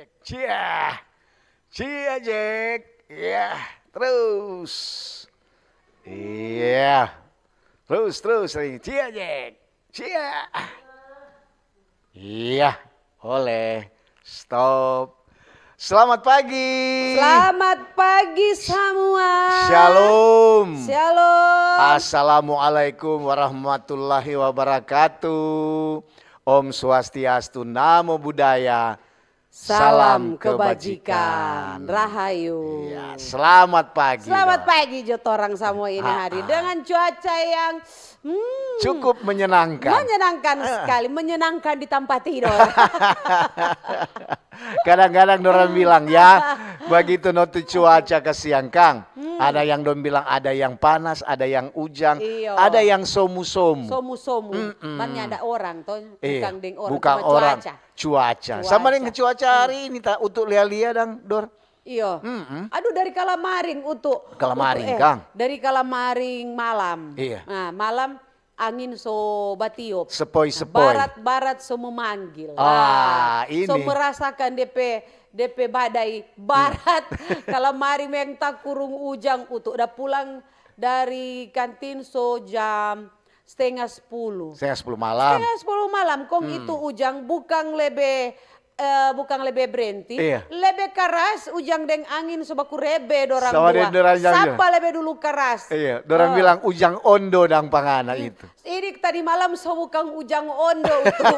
Jack. Cia. Cia Jack. Iya. Terus. Iya. Terus. Cia Jack. Cia. Iya. Oleh. Stop. Selamat pagi. Selamat pagi semua. Shalom. Shalom. Assalamualaikum warahmatullahi wabarakatuh. Om Swastiastu, Namo Buddhaya. Salam kebajikan. Rahayu. Ya, selamat pagi. Selamat pagi Jotorang semua ini hari dengan cuaca yang cukup menyenangkan. Menyenangkan sekali, menyenangkan di tempat tidur. Kadang-kadang orang bilang ya, begitu notu cuaca ke siang Kang. Ada yang dong bilang ada yang panas, ada yang ujang, Iyo. ada yang somu-somu. Somu-somu. Mana ada orang toh, bukan deng orang, bukan cuma orang. Cuaca. Sama dengan cuaca hari ini tak untuk lihat-lihat dang, Dor. Iya. Aduh dari Kalamaring Kalamaring, Kang. Dari Kalamaring malam. Iya. Nah, malam angin so batiup. Sepoi-sepoi. Barat so memanggil. Ini. So merasakan DP badai barat. Kalamaring yang tak kurung ujang utuk. Udah pulang dari kantin so jam setengah 10. Setengah 10 malam. Setengah 10 malam. Kong itu ujang bukan lebih berhenti, lebih keras ujang deng angin sebaku rebe dorang dua. Siapa lebih dulu keras? Iya, dorang bilang ujang ondo dang pangana itu. Ini tadi malam so bukan ujang ondo itu.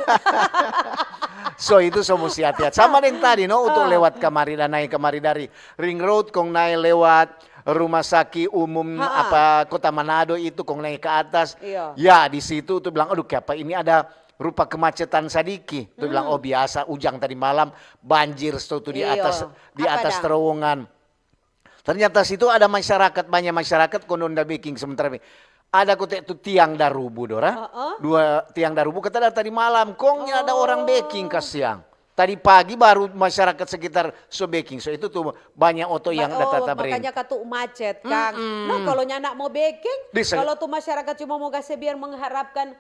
So itu so mesti hati-hati. Sama dengan tadi no untuk lewat kemari dan naik kemari dari Ring Road kong naik lewat rumah sakit umum Kota Manado itu kong naik ke atas. Iya. Ya di situ tuh bilang aduh apa ini ada rupa kemacetan sadiki. Tuh bilang oh biasa ujang tadi malam banjir tuh di atas terowongan. Ternyata situ ada masyarakat, banyak masyarakat konon baking sementara ada kote itu tiang darubu Dora. Dua tiang darubu kata tadi malam kongnya ada orang baking ke siang. Tadi pagi baru masyarakat sekitar so baking. So itu tuh banyak oto yang datang makanya katu macet Kang. Nah kalau nyanak mau baking, kalau tuh masyarakat cuma mau kasih biar mengharapkan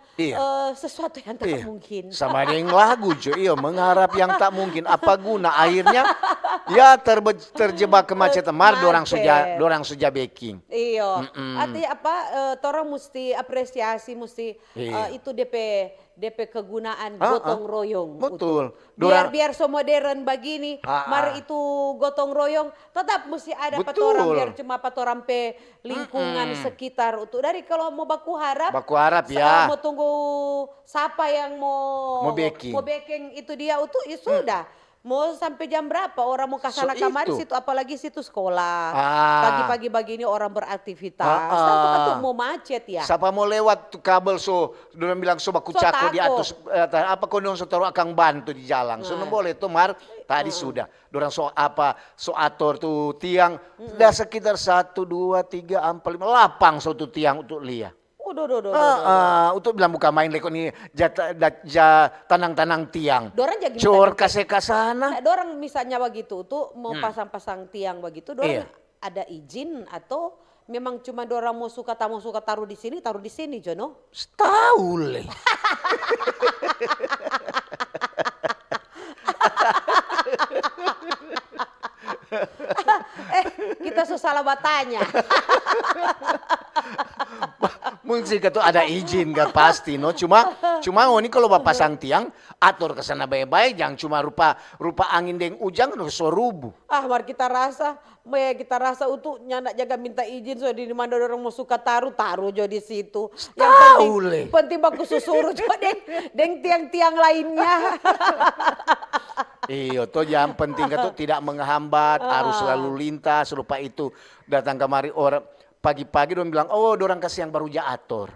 sesuatu yang tak mungkin. Sama ada yang lagu cuy, mengharap yang tak mungkin. Apa guna akhirnya ya terjebak kemacetan. Mar dorang suja baking. Iya. Artinya apa? Torang mesti apresiasi, mesti itu DP kegunaan gotong royong. Betul. Biar so modern begini, mari itu gotong royong tetap mesti ada patorang biar cuma patorang pe lingkungan sekitar itu. Dari kalau mau baku harap ya. Mau tunggu siapa yang mau baking itu dia itu ya sudah. Mau sampai jam berapa orang mau kesana kamari situ, apalagi situ sekolah. Pagi-pagi begini orang beraktivitas. Tapi mau macet ya. Siapa mau lewat tuh kabel dorang bilang baku cako di atas apa kondong taruh akang bantu di jalan. Boleh tuh Mar tadi sudah. Dorang atur tuh tiang. Udah sekitar 1, 2, 3, 4, 5, 8 tuh tiang untuk lihat. Untuk bilang buka main leko nih tanang-tanang tiang. Dorang jadi cor kasih kasana. Dorang misalnya begitu tuh mau pasang-pasang tiang begitu, dorang ada izin atau memang cuma dorang mau suka taruh di sini Jono? Tahu le. Kita susah batanya. Mungkin itu ada izin kan pasti no cuma ini kalau bapak pasang tiang atur ke sana baik-baik jangan cuma rupa angin deng ujang no sorubu. Mari kita rasa untuk nyanak jaga minta izin so di mana orang mau suka taruh jo di situ. Yang penting baku susuru jo deng tiang-tiang lainnya. Iya, toh yang penting itu tidak menghambat arus lalu lintas rupa itu datang kemari orang pagi-pagi dong bilang dorang kasih yang baru atur.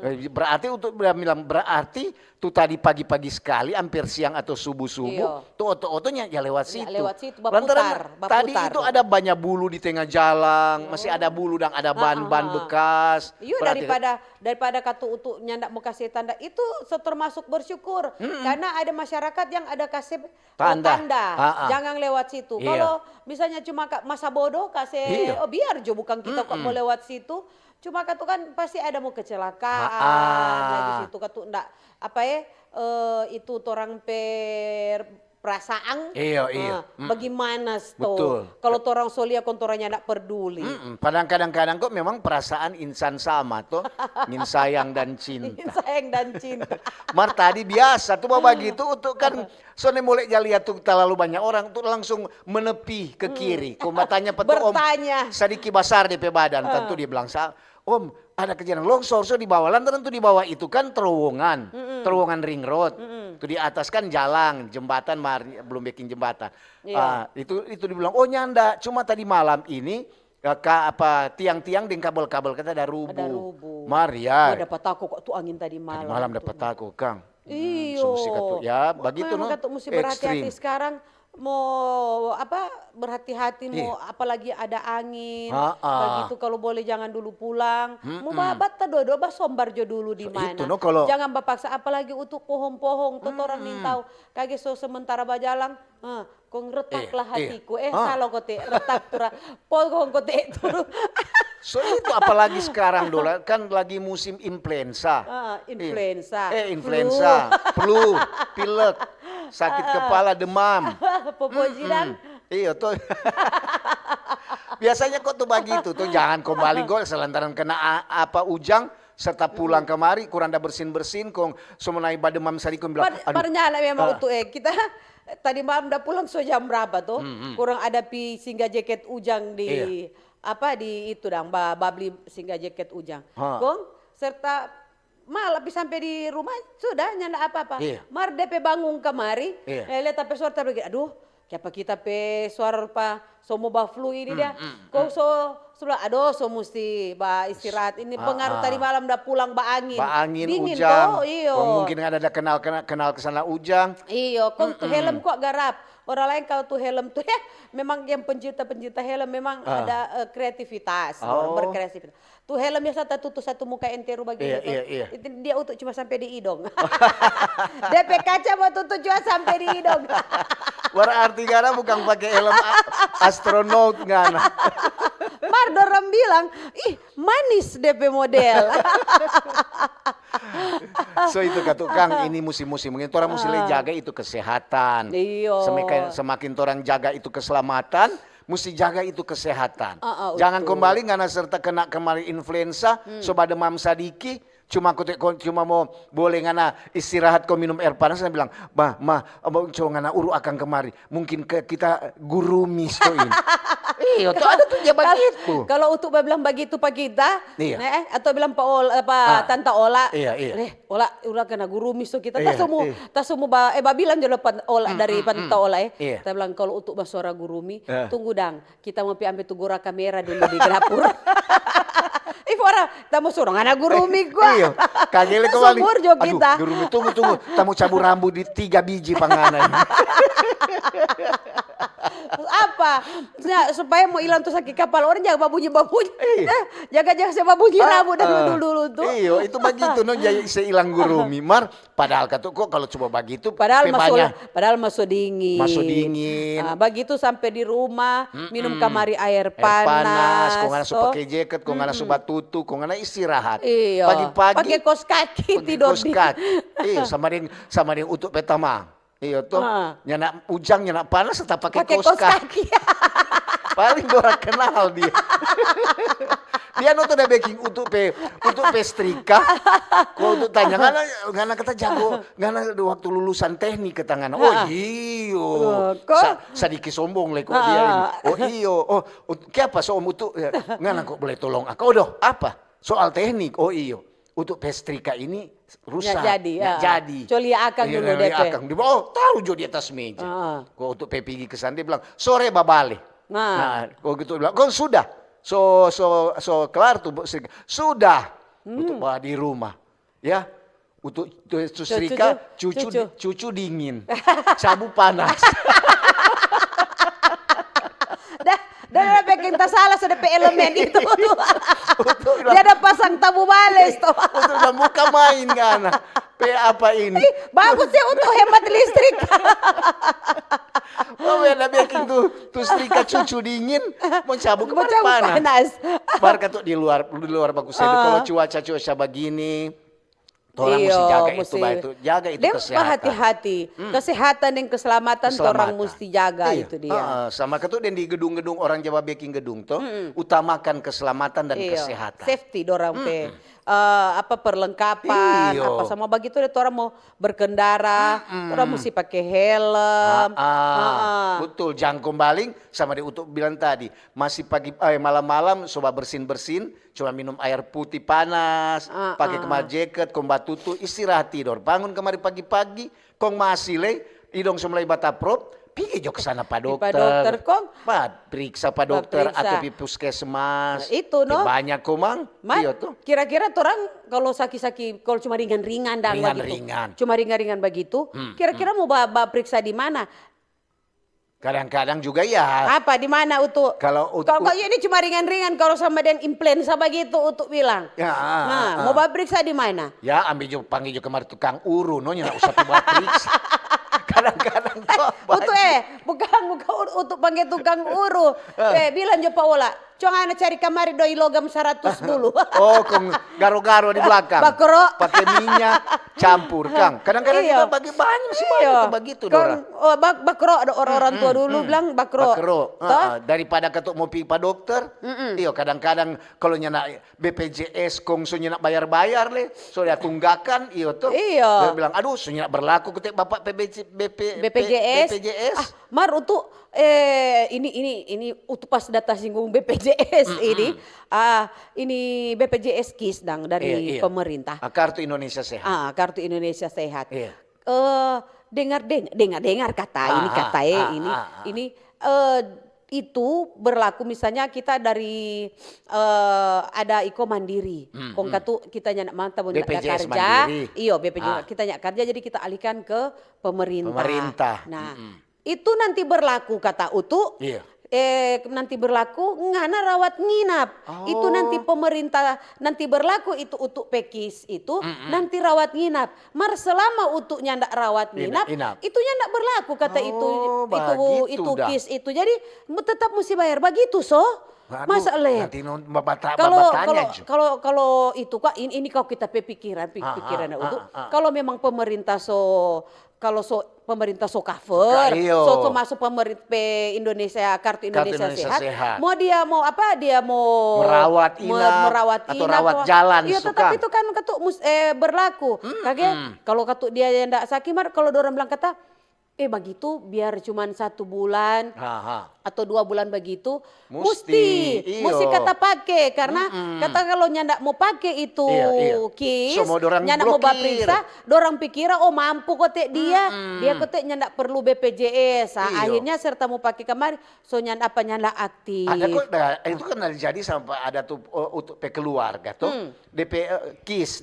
Berarti berarti tuh tadi pagi-pagi sekali hampir siang atau subuh-subuh tuh otonya ya lewat situ. Lantaran tadi itu ada banyak bulu di tengah jalan, masih ada bulu dan ada ban-ban bekas. Iya daripada katu untuk nyandak mau kasih tanda itu termasuk bersyukur karena ada masyarakat yang ada kasih tanda. Jangan lewat situ. Kalau misalnya cuma masa bodoh kasih biar jo bukan kita kok mau lewat situ. Cuma katu kan pasti ada mau kecelakaan. Nah di situ katu ndak itu orang perasaan. Iya. Bagaimana Betul. kalau orang solia kontoranya nak peduli. Padahal kadang-kadang kok memang perasaan insan sama tuh, ingin sayang dan cinta. Sayang dan cinta. Mar tadi biasa tuh bawa begitu untuk kan soalnya mulai lihat tuh terlalu banyak orang tuh langsung menepi ke kiri. Kau matanya petu om sedikit besar DP badan, tentu dia bilang Om ada kejadian longsor so di bawah lantaran tuh di bawah itu kan terowongan ring road. Tuh di atas kan jalan jembatan belum bikin jembatan. Itu dibilang oh nyanda cuma tadi malam ini tiang-tiang dan kabel-kabel kata ada rubuh. Maria. Dapat aku kok tuh angin tadi malam. Tadi malam dapat aku Kang. Iyo. Ya begitu no. Mesti berhati-hati sekarang. Mau berhati-hati mau apalagi ada angin begitu kalau boleh jangan dulu pulang mau babat dodo sombar jo dulu di mana jangan bapaksa apalagi untuk pohon-pohon tuh orang nih tahu kaget sementara bajalang kong retaklah hatiku salah kote retak tura pohon kote turu. So itu apalagi sekarang dulu kan lagi musim influenza. Influenza, flu, pilek, sakit kepala, demam. Popojiran. Iya tuh. Biasanya kok tuh begitu tuh jangan kembali gol selantaran kena ujang serta pulang kemari kurang ada bersin kong semenai demam sari kong bilang parnyala memang untuk kita tadi malam udah pulang jam berapa tuh kurang ada singgah jaket ujang di di itu babli singgah jaket ujang. Kong serta malah sampai di rumah sudah nyana apa-apa. Mar DP bangun kemari, lihat apa suara begini. Aduh, siapa kita pe suara mau flu ini dia. Kok sebelah so mesti istirahat ini pengaruh tadi malam udah pulang angin. Dingin ujang. Mungkin ada kenal kesana ujang. Iyo, kok tuh helm kok garap. Orang lain kalau tuh helm tuh memang yang pencinta helm memang ada kreativitas, berkreativitas. Tuh helm biasa tutup satu muka entero begini. Itu dia untuk cuma sampai di hidung. DP kaca mau tutup cuma sampai di hidung. Berarti karena bukan pakai helm astronot ngana. Mar dorang bilang, ih manis DP model. So itu kata Kang ini musim-musim mungkin orang mesti jaga itu kesehatan. Semakin orang jaga itu keselamatan, mesti jaga itu kesehatan. Jangan kembali karena serta kena kembali influenza, sobat demam sadiki, cuma mau boleh ngana istirahat kau minum air panas saya bilang, coba ngana uru akan kemari. Mungkin kita guru mistoin. Iya, tuh ada tuh dia begitu. Kalau untuk bilang begitu Pak kita, atau bilang Tante Ola, Ola udah kena guru misto kita. Tak semua bilang dulu Ola dari Tante Ola Kita bilang kalau untuk basora gurumi, tunggu dang, kita mau ambil tugura kamera dulu di dapur. Orang tamu surong anak gurumi gua. Iya, kagele kembali. Aduh, kita. Gurumi tunggu. Tamu cabur rambut di 3 biji panganan. Apa? Supaya mau hilang tuh sakit kapal orang jangan babunyi. Jaga-jaga saya babunyi rambut dan dulu tuh. Iya, itu begitu jadi saya hilang gurumi. Mar, padahal kata kok kalau coba begitu padahal masuk dingin. Begitu sampai di rumah minum kamari air panas. Kok ngana pakai jaket, kok ngana sobat tutu, kok ngana istirahat. Iya. Pagi-pagi pakai kos kaki tidur di. Iya, sama dengan untuk petama. Iya tuh, nyana ujang nyana panas tetap pakai kos kaki. Paling orang kenal dia. Dia nonton ada baking untuk pestrika. Kau untuk tanya ngana kata jago, ngana waktu lulusan teknik ke tangan. Oh iyo, sedikit sombong lek kok dia ini. Oh iyo, kenapa soom untuk ngana kok boleh tolong aku? Apa? Soal teknik. Oh iyo. Untuk pestrika ini rusak. Nggak jadi. Coli akang dulu DP. Taruh jo di atas meja. Kok untuk pergi ke sana dia bilang, sore babale. Nah, kok gitu bilang, kok sudah. So kelar tuh. Sudah. Untuk bawa di rumah. Ya. Untuk setrika, cucu dingin. Sabu panas. Dan bikin tak salah sudah elemen itu. Dia ada pasang tabu bales tuh. Untuk muka main kan. Apa ini? Bagus ya untuk hemat listrik. Ada bikin tuh setrika cucu dingin mau cabut ke panas. Barka tuh di luar bagus. Kalau cuaca begini Orang mesti jaga itu, jaga itu kesehatan. Hati-hati, kesehatan dan keselamatan orang mesti jaga itu dia. Sama ketu dan di gedung-gedung orang Jawa baking gedung tuh utamakan keselamatan dan kesehatan. Safety dorang perlengkapan apa sama begitu deh orang mau berkendara, orang mesti pakai helm. Betul, jangan kombaling sama dia untuk bilang tadi, masih malam-malam coba bersin-bersin, cuma minum air putih panas, pakai kemar jaket, kombat tutu, istirahat tidur. Bangun kemari pagi-pagi, kong masih idong semulai bataprop, pergi jo ke sana Pak Dokter. Pak Dokter kong. Periksa Pak Dokter atau di puskesmas. Itu no. Banyak komang. Iya tuh. Kira-kira orang kalau sakit-sakit, kalau cuma ringan-ringan dan begitu. Cuma ringan-ringan begitu. Kira-kira mau periksa di mana? Kadang-kadang juga ya. Apa di mana untuk? Kalau ini cuma ringan-ringan, kalau sama dengan influenza begitu untuk bilang. Ya, mau periksa di mana? Ya ambil panggil kemarin tukang uru, no nyana usah periksa. Kadang-kadang bukan untuk panggil tukang uru. Bilang jo Pak Ola, cuma anak cari kamari doi logam 100 dulu. Kong garo-garo di belakang. Bakro. Pakai minyak campur, Kang. Kadang-kadang kita bagi bahan masih banyak begitu Dora. Bakro ada orang-orang tua dulu bilang bakro. Daripada ketuk mau pergi Pak Dokter. Iyo kadang-kadang kalau nyana BPJS kong so nyana bayar-bayar so dia tunggakan iyo tuh. Dia bilang aduh so nyana berlaku ketik Bapak BPJS. Mar untuk ini untuk pas data singgung BPJS ini BPJS KIS dari pemerintah. Kartu Indonesia Sehat. Kartu Indonesia Sehat. Dengar kata ini itu berlaku misalnya kita dari ada Iko Mandiri, kita nyak mantap BPJS kerja, Mandiri. BPJS kita nyak kerja jadi kita alihkan ke pemerintah. Nah, itu nanti berlaku kata Utu. Nanti berlaku ngana rawat nginap. Itu nanti pemerintah nanti berlaku itu untuk pekis itu nanti rawat nginap. Mar selama utuknya ndak rawat nginap, itunya ndak berlaku kata itu kis itu. Jadi tetap mesti bayar begitu Masa nanti kalau itu kok ini kau kita pikiran itu kalau memang pemerintah pemerintah cover, masuk pemerintah Indonesia kartu Indonesia Sehat. Mau dia mau merawat inap atau rawat jalan tetap itu kan berlaku. Kalau katu dia yang ndak sakit kalau orang bilang kata begitu biar cuman 1 bulan atau 2 bulan begitu mesti kata pakai karena kata kalau nyandak mau pakai itu kis nyandak mau periksa dorang pikir mampu kotek dia kotek nyandak perlu BPJS akhirnya serta mau pakai kemarin nyandak nyandak aktif itu kan jadi sampai ada tuh untuk keluarga tuh DP kis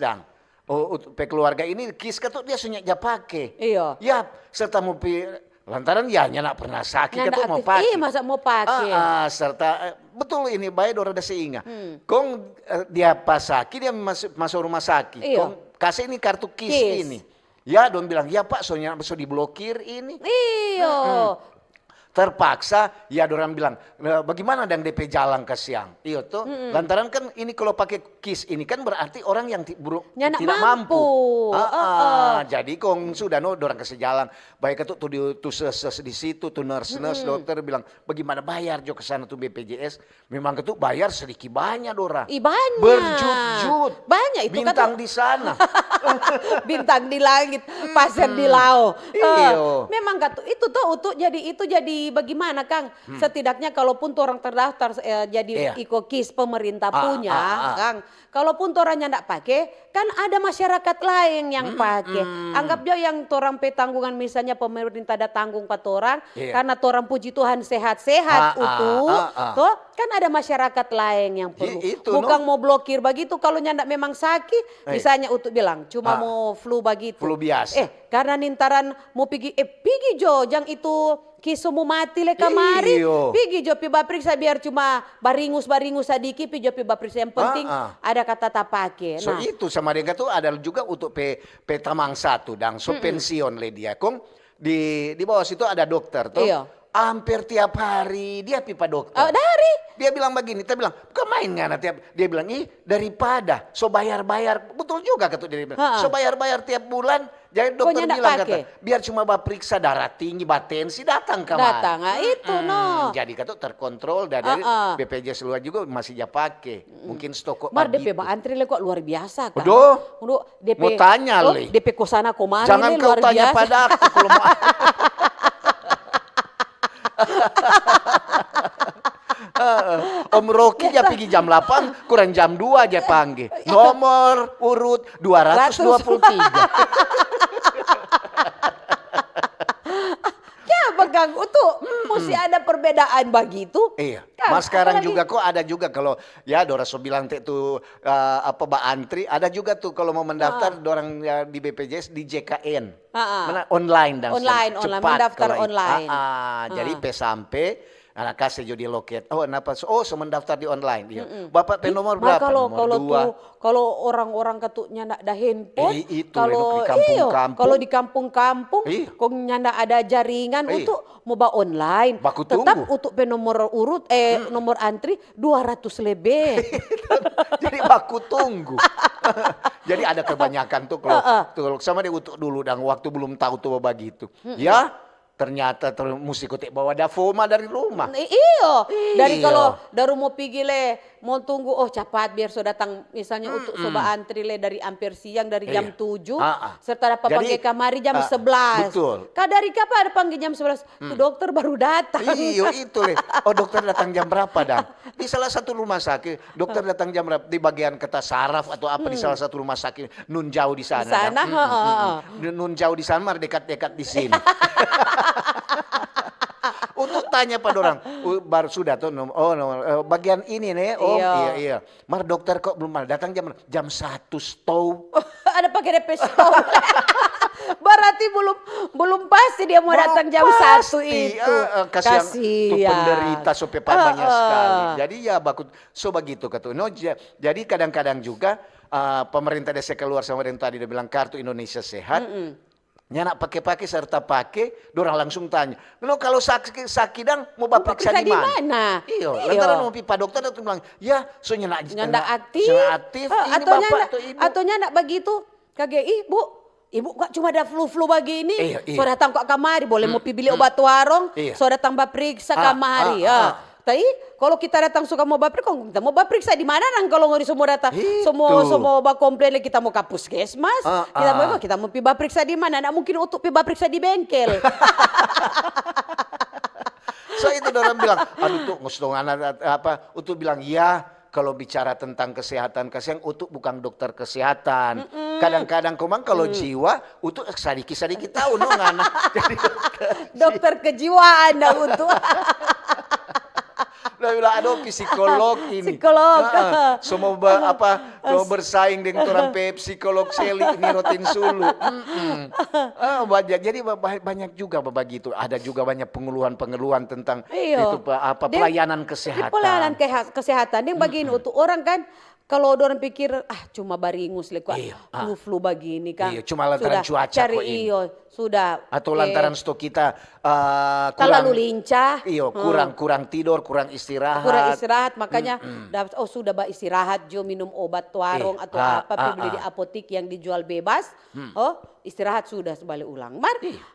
untuk keluarga ini kis tuh dia sunyak pakai. Ya, serta mau lantaran nyana pernah sakit mau pakai. Masa mau pakai. Serta betul ini baik orang ada seingat. Kong dia pas sakit dia masuk rumah sakit. Kong kasih ini kartu kis ini. Ya, don bilang, "Ya Pak, soalnya diblokir ini." Terpaksa ya dorang bilang bagaimana dan DP jalan ke siang tuh lantaran kan ini kalau pakai kis ini kan berarti orang yang tidak mampu. Jadi kong sudah dorang kasih jalan baik itu tuh di situ tuh nurse dokter bilang bagaimana bayar jo ke sana tuh BPJS memang itu bayar sedikit banyak dorang banyak berjut-jut banyak itu bintang di sana bintang di langit pasir di laut memang itu tuh jadi bagaimana Kang? Setidaknya kalaupun orang terdaftar jadi IKOKIS pemerintah punya, Kang. Kalaupun orangnya enggak pakai, kan ada masyarakat lain yang pakai. Anggap aja yang orang petanggungan misalnya pemerintah ada tanggung 4 orang, karena orang puji Tuhan sehat-sehat toh kan ada masyarakat lain yang perlu. Bukan mau blokir begitu kalau nyandak memang sakit, misalnya untuk bilang cuma mau flu begitu. Flu biasa. Karena nintaran mau pergi jo yang itu kisumu mati le kamari pigi jo pi periksa biar cuma baringus sadiki pi jo pi periksa yang penting ada kata tapake. So itu sama dengan tuh ada juga untuk Tamang 1 dan pensiun le dia kong di bawah situ ada dokter tuh hampir tiap hari dia pipa dokter. Oh, dari? Dia bilang begini, kita bilang, bukan main ngana tiap. Dia bilang, daripada so bayar-bayar. Betul juga kata dia bilang. So bayar-bayar tiap bulan. Jadi dokter bilang kata, biar cuma periksa darah tinggi, batensi datang kemari. Datang, itu no. Jadi kata terkontrol dari BPJS luar juga masih dia pakai. Mungkin stok kok. Mar DP antri le kok luar biasa kan. Udah, DP, mau tanya le. DP kosana komari jangan kau tanya pada aku kalau mau. Om Rocky dia pergi jam 8, kurang jam 2 aja panggil. Nomor urut 223. Ya Kang, itu mesti ada perbedaan begitu. Iya. Mas sekarang juga kok ada juga kalau ya Dora so bilang itu apa Mbak Antri, ada juga tuh kalau mau mendaftar dorang ya, di BPJS di JKN. Mana online dan online, cepat mendaftar online. Jadi sampai anak kasih jadi loket. Oh, kenapa? Oh, so mendaftar di online. Iya. Bapak nomor berapa? Nomor 2. Kalau orang-orang ketuknya ndak ada handphone, itu kalau di kampung-kampung. Kalau di kampung-kampung, kok nyanda ada jaringan untuk mau online. Baku tetap tunggu. untuk nomor urut nomor antri 200 lebih. Jadi baku tunggu. Jadi ada kebanyakan tuh kalau sama dia utuk dulu dan waktu belum tahu tuh begitu. Ya. Ternyata mesti kotek bawa dafoma dari rumah. Iyo. Dari kalau dari mau pergi le, mau tunggu cepat biar so datang misalnya untuk soba antri le dari hampir siang dari jam 7 serta dapat panggil kamari jam 11. Betul. Dari kapan ada panggil jam 11? Tuh dokter baru datang. Iyo itu le. Oh dokter datang jam berapa dan? Di salah satu rumah sakit dokter datang jam berapa? Di bagian kata saraf atau apa di salah satu rumah sakit nun jauh di sana. Di sana. Nun jauh di sana dekat-dekat di sini. Untuk tanya pada orang baru sudah tuh bagian ini nih iya. Mar dokter kok belum datang jam 1 stow. Ada pakai DP stow. Berarti belum pasti dia mau datang jam 1 itu. Kasihan tuh penderita supaya banyak sekali. Jadi ya begitu kata. Jadi kadang-kadang juga pemerintah desa keluar sama yang tadi dia bilang kartu Indonesia Sehat. Nyanak pakai serta pakai, dorang langsung tanya. Kalau sakit dan mau periksa di mana? Iya, lantaran mau pipa dokter itu bilang, ya, so nyanak aktif. Ini bapak atau ibu. Atau nyanak begitu, kaget ibu kok cuma ada flu begini. So datang kok kamari, boleh mau beli obat warung, so datang periksa kamari. Tapi kalau kita datang suka mau kita mau periksa di mana nang kalau ngori semua datang semua komplain kita mau ke puskesmas kita mau periksa di mana nggak mungkin untuk periksa di bengkel. So itu orang bilang aduh tuh ngostongan apa untuk bilang ya kalau bicara tentang kesehatan untuk bukan dokter kesehatan. Kadang-kadang komang kalau jiwa untuk sedikit tahu ngana. Jadi dokter kejiwaan dah untuk. Udah bilang aduh psikolog ini. Psikolog. Semua bersaing dengan orang psikolog Seli ini rotin sulu. Jadi banyak juga begitu. Ada juga banyak pengeluhan tentang itu pelayanan kesehatan. Pelayanan kesehatan yang begini untuk orang kan kalau orang pikir cuma baringus kok flu begini kan. Iya, cuma lantaran cuaca kok ini. Sudah. Atau lantaran stok kita terlalu lincah. Iya, kurang tidur, kurang istirahat. Kurang istirahat makanya sudah istirahat jo minum obat warung atau beli di apotik yang dijual bebas. Istirahat sudah sebalik ulang.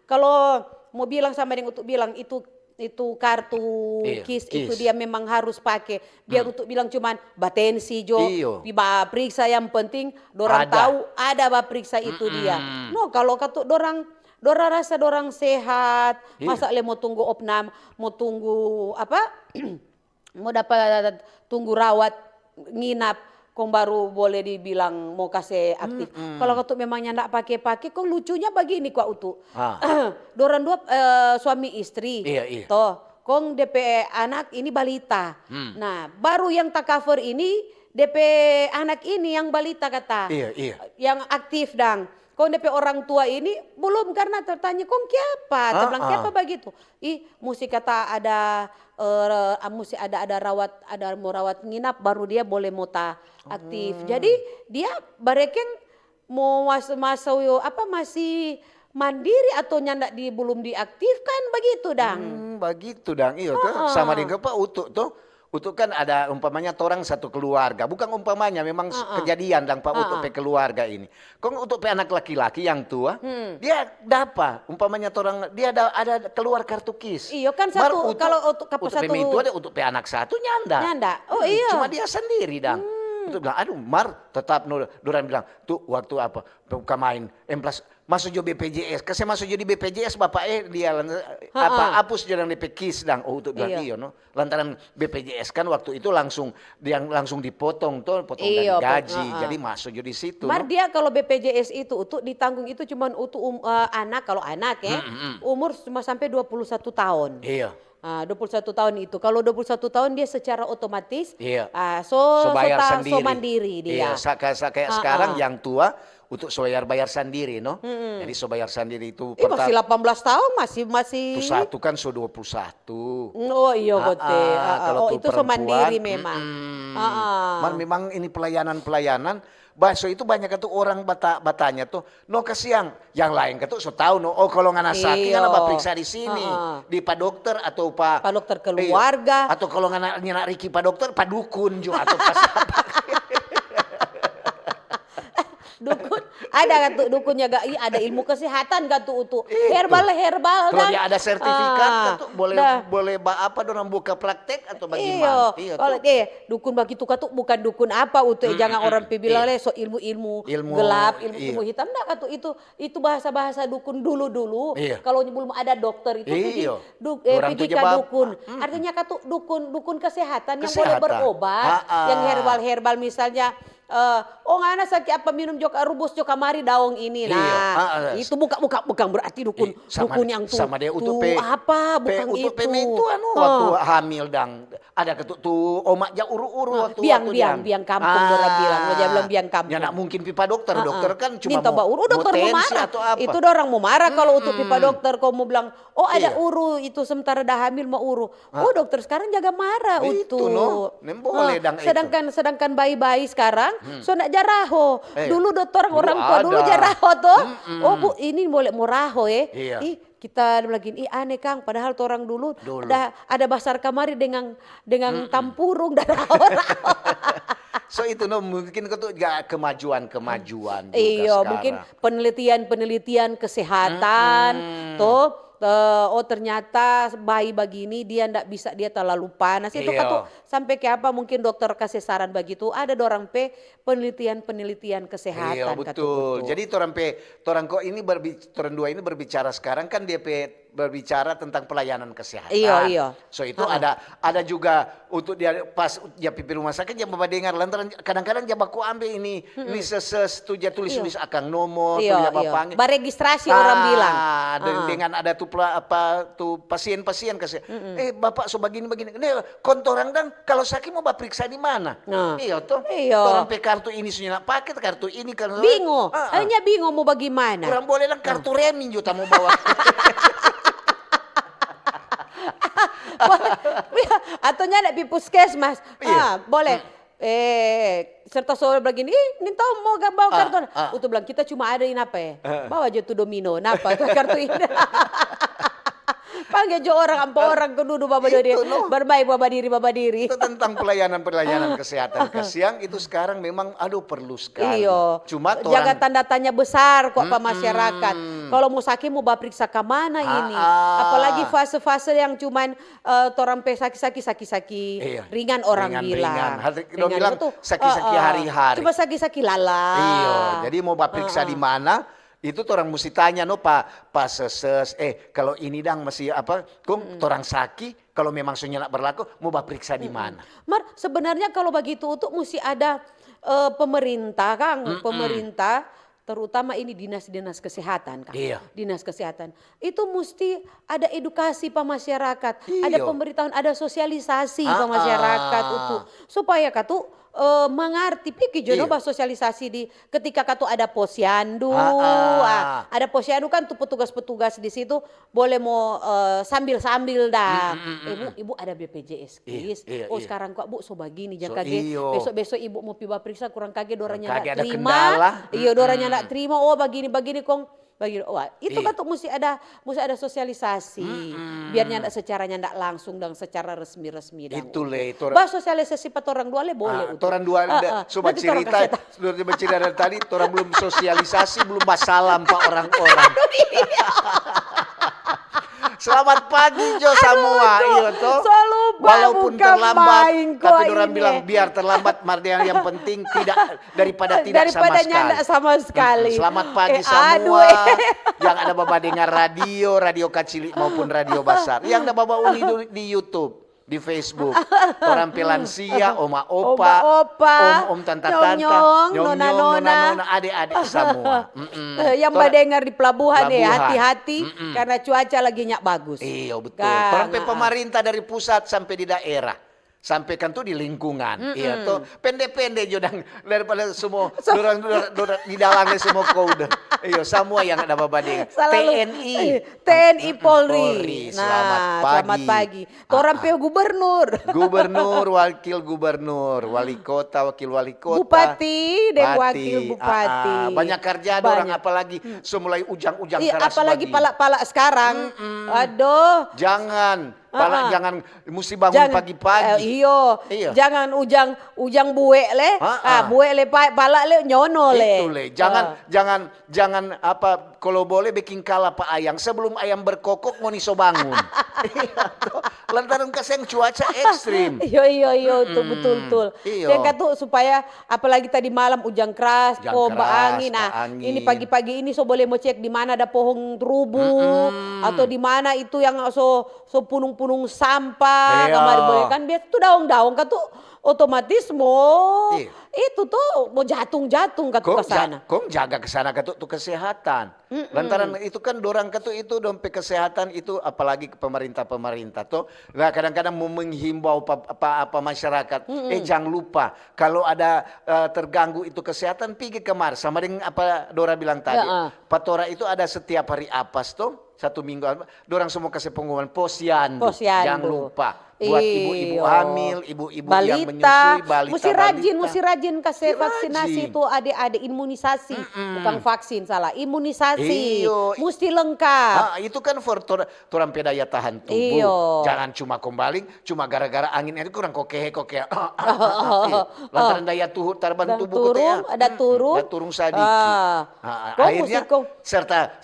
Kalau mau bilang sama yang untuk bilang itu kartu KIS itu dia memang harus pakai biar untuk bilang cuman batensi periksa yang penting dorang tahu ada periksa itu dia. Kalau kata dorang rasa dorang sehat masa mau tunggu opnam mau tunggu mau dapat tunggu rawat nginap kong baru boleh dibilang mau kasih aktif. Kalau kau memangnya ndak pakai, kong lucunya begini kok utuh. Dorang dua suami istri. Iya. Toh, kong DP anak ini balita. Nah, baru yang tak cover ini DP anak ini yang balita kata. Iya. Yang aktif dang. Kong DP orang tua ini belum karena tertanya kong kiapa? Terbilang kiapa begitu? Mesti kata ada mesti ada mau rawat nginap baru dia boleh mau aktif. Jadi dia bareken mau masuk masih mandiri atau nyandak belum diaktifkan begitu dang. Begitu dang, iya tuh sama dengan Pak Utuk tuh. Utuk kan ada umpamanya orang satu keluarga, bukan umpamanya memang kejadian dang Pak Utuk pe keluarga ini. Kong untuk pe anak laki-laki yang tua, dia dapat umpamanya orang dia ada keluar kartu KIS. Iya kan satu kalau untuk pe itu ada untuk pe anak satu nyanda. Nyanda. Oh iya. Cuma dia sendiri dang. Untuk bilang, aduh Mar tetap Duran bilang, tuh waktu apa buka main plus masuk jo BPJS, kasi masuk jo di BPJS bapak dia hapus jalan DP KIS dang. Oh untuk bilang iyo no, lantaran BPJS kan waktu itu langsung dipotong tuh, potong dari gaji, jadi masuk jo di situ. Mar dia kalau BPJS itu untuk ditanggung itu cuma untuk anak, kalau anak ya umur cuma sampai 21 tahun. Iya. 21 tahun itu. Kalau 21 tahun dia secara otomatis so bayar sendiri. So mandiri dia. Iya, kayak sekarang yang tua untuk bayar sendiri no. Jadi so bayar sendiri itu masih 18 tahun masih. Itu satu kan so 21. Oh iya betul. Kalau itu so mandiri memang. Memang ini pelayanan so itu banyak itu orang batanya tuh no kasihan yang lain itu so tahu no kalau ngana sakit kan apa periksa di sini di pak dokter atau pak dokter keluarga atau kalau ngana Riki pak dokter pak dukun juga atau pas dukun ada kan tuh dukunnya gak ada ilmu kesehatan kan tuh untuk herbal kalau dia ada sertifikat kan tuh boleh apa orang buka praktek atau bagaimana kalau dukun begitu kan tuh bukan dukun apa untuk jangan orang bilang so ilmu gelap ilmu hitam enggak kan tuh itu bahasa dukun dulu kalau belum ada dokter itu pergi ke dukun artinya kan tuh dukun kesehatan yang boleh berobat yang herbal misalnya ngana sakit apa minum joka rubus joka mari daun ini itu bukan berarti dukun yang tuh sama dia tuh apa bukan itu waktu hamil dang ada tuh omak ja uru-uru waktu biang kampung orang bilang dia bilang biang kampung ya nak mungkin pipa dokter kan cuma minta uru dokter mau marah atau apa itu orang mau marah kalau untuk pipa dokter kau mau bilang ada uru itu sementara dah hamil mau uru dokter sekarang jaga marah itu boleh dang sedangkan bayi-bayi sekarang so nak jaraho. Dulu dokter orang tua dulu jaraho tuh. Bu ini boleh muraho kita lagi aneh Kang padahal orang dulu ada basar kamari dengan tampurung dan orang. So itu mungkin itu kemajuan juga mungkin penelitian kesehatan tuh. Ternyata bayi begini dia ndak bisa dia terlalu panas itu kan sampai ke apa mungkin dokter kasih saran begitu ada dorang penelitian kesehatan betul. Jadi orang kok ini dua ini berbicara sekarang kan dia berbicara tentang pelayanan kesehatan. Iya. So itu ada juga untuk dia pas dia pipi rumah sakit dia bapak dengar lantaran kadang-kadang dia baku ambil ini setuju tulis akang nomor tulis panggil. Baregistrasi orang bilang. Dengan ada tuh pasien-pasien kasih. Bapak so begini. Kontorang dang kalau sakit mau bapak periksa di mana? Iya toh. Orang kartu ini sudah pakai kartu ini kan. Bingung. Hanya bingung mau bagaimana. Kurang boleh lah kartu remi juga mau bawa. Atau nyada di puskesmas boleh serta soal begini ini tahu mau bawa kartu untuk bilang kita cuma ada ini apa bawa aja tuh domino napa kartu ini panggil jo orang keduduk baba diri berbaik baba diri itu tentang pelayanan kesehatan kesiang itu sekarang memang perlu sekali cuma jaga tanda tanya besar kok pak masyarakat kalau mau sakit mau periksa ke mana ini apalagi fase-fase yang cuman orang sakit ringan orang bilang sakit hari-hari cuma sakit lala jadi mau periksa di mana itu orang mesti tanya pak seses kalau ini dang masih orang sakit kalau memang sudah berlaku mau periksa di mana Mar sebenarnya kalau begitu untuk mesti ada pemerintah Kang pemerintah terutama ini dinas kesehatan Kang. Dinas kesehatan itu mesti ada edukasi pak masyarakat ada pemberitahuan ada sosialisasi pak masyarakat untuk supaya katu mengerti pikir jono sosialisasi di ketika katu ada posyandu ada posyandu kan tuh petugas di situ boleh mau sambil dah ibu ada BPJS KIS sekarang kok Bu so begini jangan kaget besok ibu mau periksa kurang kaget doranya enggak terima doranya enggak terima begini kong bagi wah itu kan tuh mesti ada sosialisasi biarnya ndak secaranya ndak langsung dan secara resmi itu le itu bah sosialisasi pat orang dua le boleh orang dua coba cerita sudah bercerita dari tadi orang belum sosialisasi belum masalah pak orang-orang. Selamat pagi Jo semua, iya toh. Walaupun terlambat, tapi orang bilang biar terlambat, yang penting tidak daripada tidak sama sekali. Selamat pagi semua, yang ada baba dengar radio kecil maupun radio besar, yang ada baba uni di YouTube. Di Facebook, orang pelansia, oma opa, om tante, nona, adik-adik semua. Yang mendengar di pelabuhan ya hati-hati karena cuaca lagi nyak bagus. Iya betul. Orang pemerintah dari pusat sampai di daerah. Sampaikan tuh di lingkungan, iya tuh pendek-pendek jodang daripada semua dorang di dalamnya semua kode, iya semua yang ada babading TNI Polri. Selamat pagi. Orang gubernur, wakil gubernur, wali kota, bupati, dan wakil bupati. Banyak kerja orang apalagi semulai ujang-ujang apalagi palak-palak sekarang. Aduh. Jangan mesti bangun pagi-pagi. Iya. Jangan ujang buek le. Buek le pala le nyono le. Itu le. Jangan apa kalau boleh bikin kalah pak ayam sebelum ayam berkokok mau niso bangun. Lantaran kasih cuaca ekstrim. Iya itu betul. Yang kata supaya apalagi tadi malam ujang keras, angin. Nah, ini pagi-pagi ini so boleh mau cek di mana ada pohon rubuh atau di mana itu yang so punung-punung sampah kamar boleh kan biasa tuh daun-daun kan tuh otomatis itu tuh mau jatuh ke sana. Kong jaga ke sana tuh kesehatan. Lantaran itu kan dorang itu dompet kesehatan itu apalagi ke pemerintah tuh. Nah kadang-kadang mau menghimbau apa masyarakat. Jangan lupa kalau ada terganggu itu kesehatan pergi kemar sama dengan apa Dora bilang tadi. Patora itu ada setiap hari apas tuh. 1 minggu, dorang semua kasih pengumuman posyandu. Jangan lupa. Buat ibu-ibu hamil, ibu-ibu yang menyusui, balita. Mesti rajin kasih vaksinasi itu adik-adik imunisasi. Bukan vaksin salah, imunisasi. Mesti lengkap. Itu kan for orang daya tahan tubuh. Jangan cuma kembali, cuma gara-gara angin itu kurang kokeh. Lantaran daya tarban tubuh ada turun sadiki. Akhirnya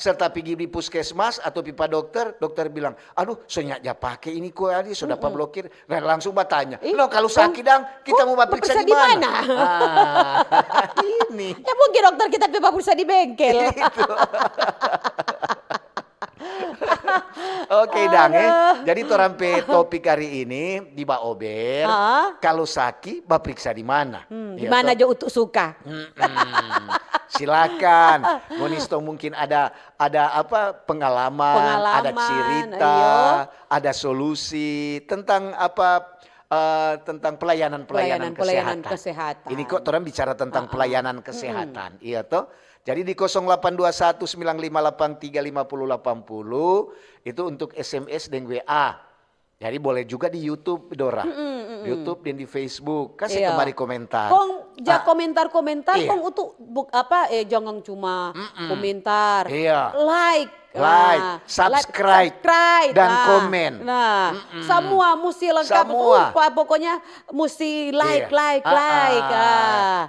serta pergi di puskesmas atau pipa dokter bilang, aduh senyak pakai ini kok ini sudah blokir. Nah langsung bertanya, no kalau sakit dang kita mau periksa di mana? Ini. Ya mungkin dokter kita periksa di bengkel. Oke dang Jadi torampe topik hari ini di Baober. Kalau sakit periksa di mana? Di mana aja untuk suka. Silakan, Monisto mungkin ada apa pengalaman, ada cerita, ada solusi tentang apa tentang pelayanan kesehatan. Ini kok orang bicara tentang pelayanan kesehatan, iya toh? Jadi di 0821 958 350 80 itu untuk SMS dan WA. Jadi boleh juga di YouTube Dora, YouTube dan di Facebook. Kasih kembali komentar. Kong komentar, kong untuk jangan cuma komentar, like, subscribe, dan komen. Nah, semua mesti lengkap. Pokoknya mesti like.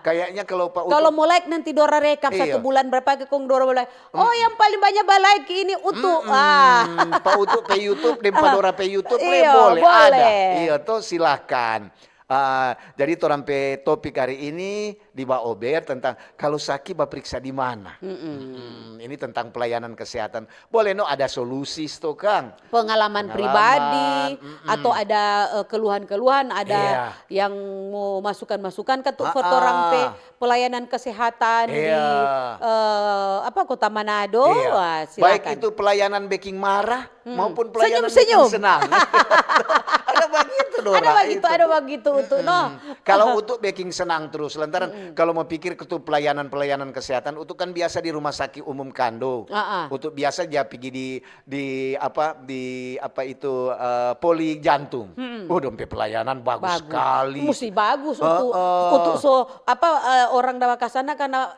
Kayaknya kalau Pak Utuh. Kalau mau like nanti Dora rekap 1 bulan berapa kong Dora boleh. Yang paling banyak like ini Utuh. Pak Utuh pe YouTube dan Pak Dora pe YouTube boleh. Ada. Iya tuh silakan. Jadi torampe topik hari ini di Baober tentang kalau sakit periksa di mana. Ini tentang pelayanan kesehatan. Boleh ada solusi tuh Kang. Pengalaman pribadi atau ada keluhan-keluhan, ada yang mau masukan-masukan ke foto rampe pelayanan kesehatan di Kota Manado. Silakan. Baik itu pelayanan baking marah maupun pelayanan baking senang. Ada begitu untuk Kalau untuk baking senang terus lantaran kalau mau pikir ke pelayanan kesehatan untuk kan biasa di rumah sakit umum Kando. Untuk biasa dia pergi di poli jantung. Dompet pelayanan bagus sekali. Mesti bagus untuk orang dawa kasana karena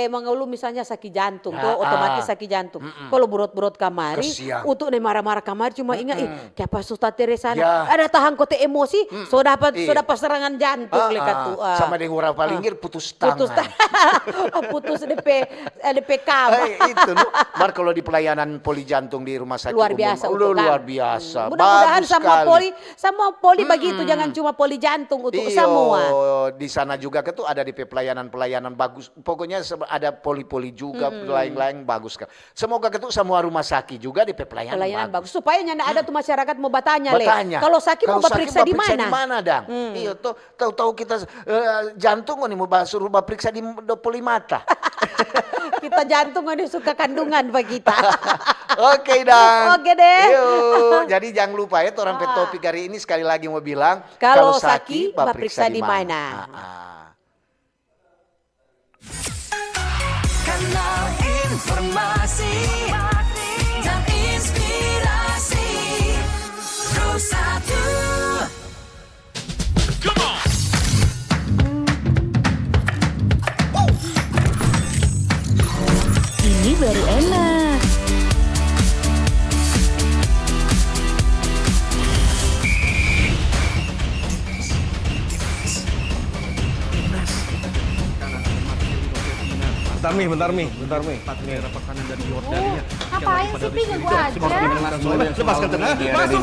mengeluh misalnya sakit jantung tuh otomatis sakit jantung. Kalau burot-burot kamari untuk marah-marah kamari cuma ingat kayak pas Suster Teresa ada tahan kote emosi sudah pas serangan jantung lekat tuh. Sama dengan orang palinggir putus tangan. Putus DP kabel. Itu Mar kalau di pelayanan poli jantung di rumah sakit luar biasa luar biasa. Mudah-mudahan sama poli begitu jangan cuma poli jantung untuk semua. Di sana juga tuh ada di pelayanan bagus. Pokoknya ada poli-poli juga lain-lain bagus kan. Semoga semua rumah sakit juga di pelayanan bagus. Supaya nyanda ada tuh masyarakat mau bertanya. Kalau sakit mau periksa di mana? Dang? Iya tuh tahu kita jantung nih mau suruh periksa di poli mata. Kita jantung ini suka kandungan pak kita. Oke Dang. Oke deh. Yuk. Jadi jangan lupa ya orang topik hari ini sekali lagi mau bilang kalau sakit periksa di mana. Kanal informasi dan inspirasi Pro1. Come on. Ini baru enak. Bentar Mi. Daerah kanan dari Yordania. Ngapain sih Pi gua aja? Lepaskan tengah. Masuk.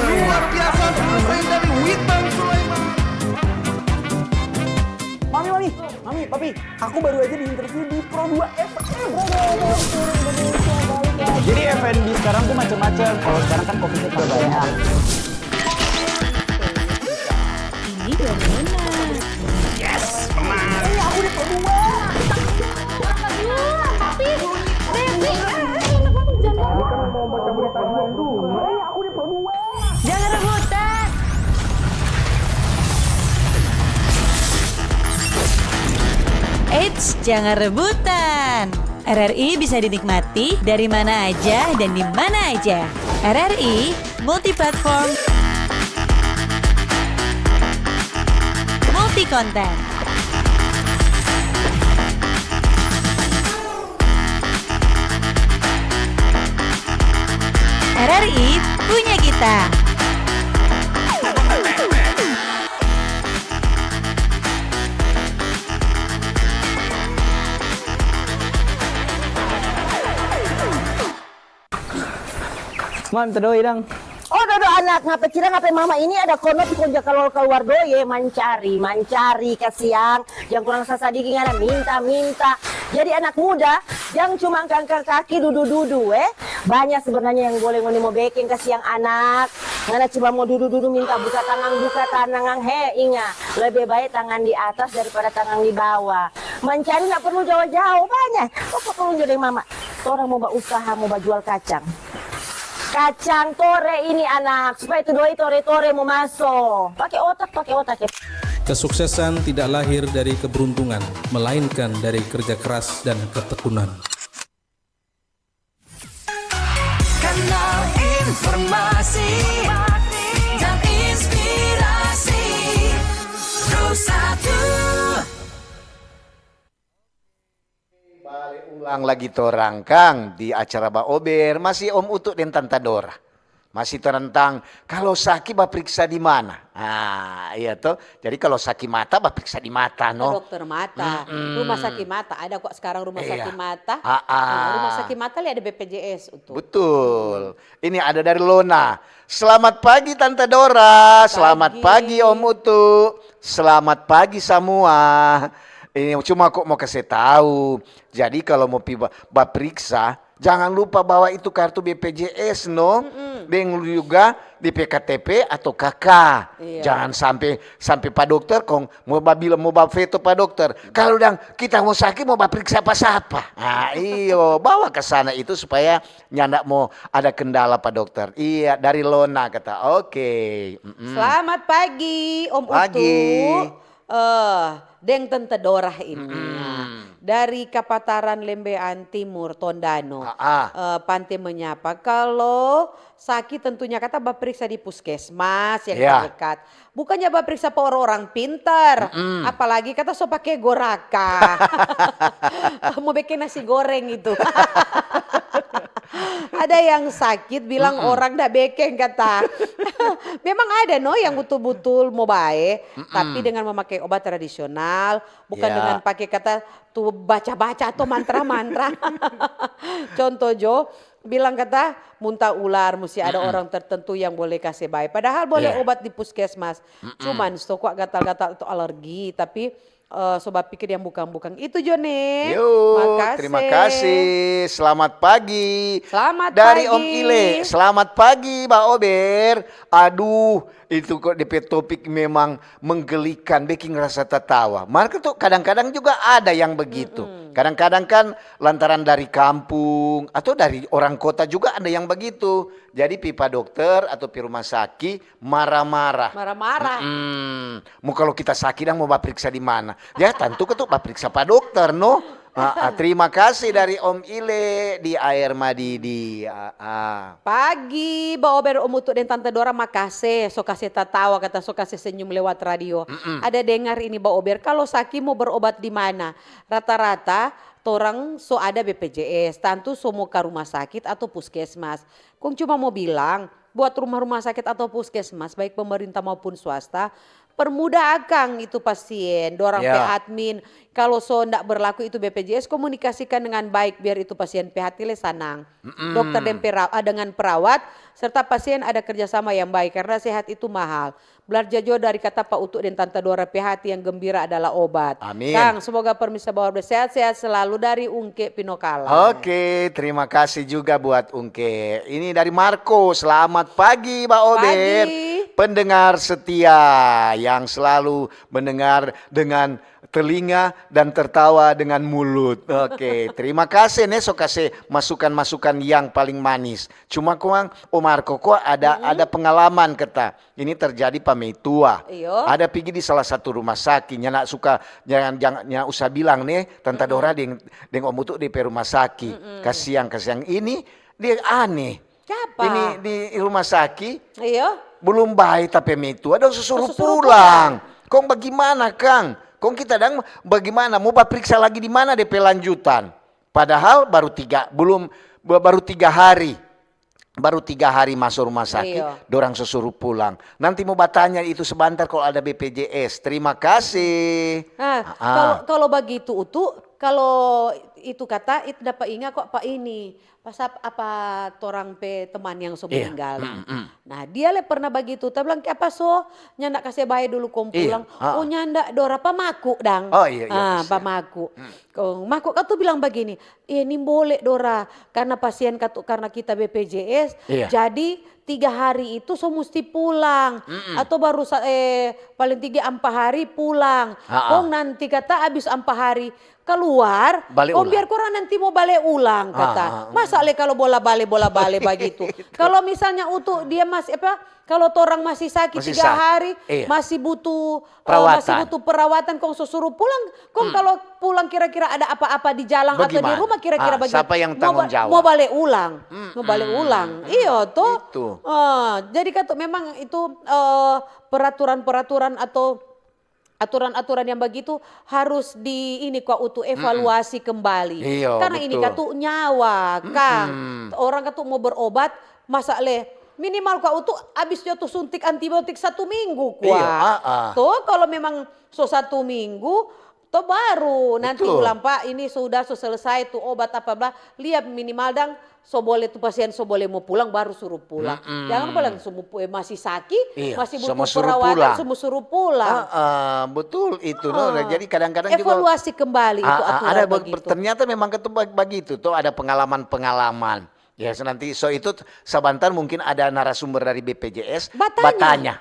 Luar biasa selesai dari Witan Sulaiman. Mami, Papi, aku baru aja diinterview di Pro 2 FM. Jadi F&B sekarang tuh macam-macam. Kalau sekarang kan kopinya banyak. Ini baru enak. Yes, aku di Pro 2. Papi, Devi. Mau baca berita dulu. Aku di Pro 2. Jangan rebutan. Eits, jangan rebutan. RRI bisa dinikmati dari mana aja dan di mana aja. RRI multi-platform, multi-konten. RRI punya kita. Mam, terdoi dong. Oh, dodo anak ngapa kira ngapa mama ini ada kono pikonja kalau keluar doye mancari kasiang yang kurang sasadiki ngana minta. Jadi anak muda yang cuma angkat kaki dudu banyak sebenarnya yang boleh ngoni mau baking kasiang anak. Ngana cuma mau dudu minta buka tangan ingat lebih baik tangan di atas daripada tangan di bawah. Mencari nggak perlu jauh-jauh banyak. Apa perlu jadi mama? Orang mau usaha mau jual kacang tore ini anak supaya itu doi tore mau masuk pakai otak. Kesuksesan tidak lahir dari keberuntungan, melainkan dari kerja keras dan ketekunan. Kanal informasi dan inspirasi Pro1. Ulang lagi torang Kang di acara Baober masih Om Utuk dan Tanta Dora. Masih tentang kalau sakit periksa di mana. Iya tuh. Jadi kalau sakit mata periksa di mata no. Dokter mata. Rumah sakit mata ada kok sekarang rumah sakit mata. Rumah sakit mata lihat ada BPJS untuk. Betul. Ini ada dari Lona. Selamat pagi Tante Dora. Selamat pagi Om Utuk. Selamat pagi semua. Ini cuma kok mau kasih tahu. Jadi kalau mau periksa, jangan lupa bawa itu kartu BPJS no. Dan juga di PKTP atau KK. Iya. Jangan sampai Pak Dokter kong mau veto Pak Dokter. Kalau kita mau sakit mau periksa apa-apa. Bawa ke sana itu supaya nyanda mau ada kendala Pak Dokter. Iya, dari Lona kata. Oke. Selamat pagi Om Utuk. deng tante Dorah ini. Dari Kapataran Lembean Timur, Tondano. Pantai menyapa. Kalau sakit tentunya kata baperiksa di puskesmas yang terdekat. Bukannya baperiksa pe orang pintar. Apalagi kata so pakai goraka. Mau bikin nasi goreng itu. Ada yang sakit bilang orang dah bekeng kata. Memang ada yang betul-betul mau baik. Tapi dengan memakai obat tradisional. Bukan dengan pakai kata tuh baca-baca atau mantra-mantra. Contoh Jo, bilang kata muntah ular mesti ada orang tertentu yang boleh kasih baik. Padahal boleh obat di puskesmas. Cuman kok gatal-gatal atau alergi. Tapi sobat pikir yang bukan-bukan. Itu Jone. Yuk, terima kasih. Selamat pagi. Selamat dari pagi. Om Ile. Selamat pagi Mbak Ober. Aduh, itu kok DP topik memang menggelikan, bikin rasa tertawa. Maka tuh kadang-kadang juga ada yang begitu. Kadang-kadang kan lantaran dari kampung atau dari orang kota juga ada yang begitu. Jadi pipa dokter atau pi rumah sakit marah-marah. Marah-marah. Mau kalau kita sakit mau periksa di mana? Ya tentu ketuk periksa pak dokter no. Terima kasih dari Om Ile di Air Madidi. Pagi, Mbak Ober, Om Utuk dan Tante Dora makasih. So kasih tertawa kata so kasih senyum lewat radio. Ada dengar ini Mbak Ober, kalau sakit mau berobat di mana? Rata-rata orang so ada BPJS, tentu so mau ke rumah sakit atau puskesmas. Kong cuma mau bilang, buat rumah-rumah sakit atau puskesmas, baik pemerintah maupun swasta, permudah akang itu pasien, dorang admin. Kalau so ndak berlaku itu BPJS, komunikasikan dengan baik biar itu pasien PHT le sanang. Dokter dan dengan perawat serta pasien ada kerjasama yang baik karena sehat itu mahal. Belajar jauh dari kata Pak Utuk dan Tante Dora, PHT yang gembira adalah obat. Amin. Kang, semoga permisa bawa sehat-sehat selalu dari Ungke Pinokala. Oke, terima kasih juga buat Ungke. Ini dari Marco. Selamat pagi Mbak Ober. Pendengar setia yang selalu mendengar dengan telinga dan tertawa dengan mulut. Oke, terima kasih nih so kasih masukan-masukan yang paling manis. Cuma kuang Marco kok ada pengalaman kata. Ini terjadi pamitua. Ada pergi di salah satu rumah sakit. Nyana suka jangan usah bilang nih Tante Dora deng Om Utuk di rumah sakit. Kasihan ini dia aneh. Siapa? Ini di rumah sakit. Iya. Belum baik tapi mitua dong suruh pulang. Kong bagaimana Kang? Kong kita dang bagaimana mau periksa lagi di mana DP lanjutan? Padahal baru 3 hari. Baru 3 hari masuk rumah sakit, dorang suruh pulang. Nanti mau bertanya itu sebentar kalau ada BPJS. Terima kasih. Kalau begitu Utuk, kalau itu kata itu dapat ingat kok Pak ini. Pas apa torang pe teman yang so meninggal. Nah dia le pernah begitu. Dia bilang apa so nyandak kasih bayi dulu kom pulang. Oh nyandak Dora pamaku dang. Oh iya. Pamaku. Maku katu bilang begini. Ini boleh Dora karena pasien katu karena kita BPJS. Jadi 3 hari itu so mesti pulang. Atau baru paling 3-4 hari pulang. Kong nanti kata habis 4 hari keluar, biar korang nanti mau balik ulang kata. Masa le kalau bola balik begitu. Kalau misalnya Utuk dia masih kalau orang masih sakit 3 hari masih butuh perawatan kong suruh pulang. Kong kalau pulang kira-kira ada apa-apa di jalan atau di rumah kira-kira begitu. Siapa yang tanggung jawab? Mau balik ulang. Iya toh. Jadi kata memang itu peraturan-peraturan atau aturan-aturan yang begitu harus Utuk evaluasi kembali. Karena betul. Ini katu nyawa, Kang. Orang katu mau berobat, masa le minimal Utuk habis jatuh suntik antibiotik 1 minggu Tuh kalau memang 1 minggu toh baru nanti ulang Pak ini sudah selesai tuh obat apa lihat minimal dang boleh tuh pasien boleh mau pulang baru suruh pulang. Jangan pulang masih sakit, masih butuh perawatan semua suruh pulang. Betul itu Jadi kadang-kadang evaluasi juga, kembali itu aturan ada begitu. Ternyata memang begitu tuh ada pengalaman-pengalaman. Ya nanti itu sebentar mungkin ada narasumber dari BPJS bertanya.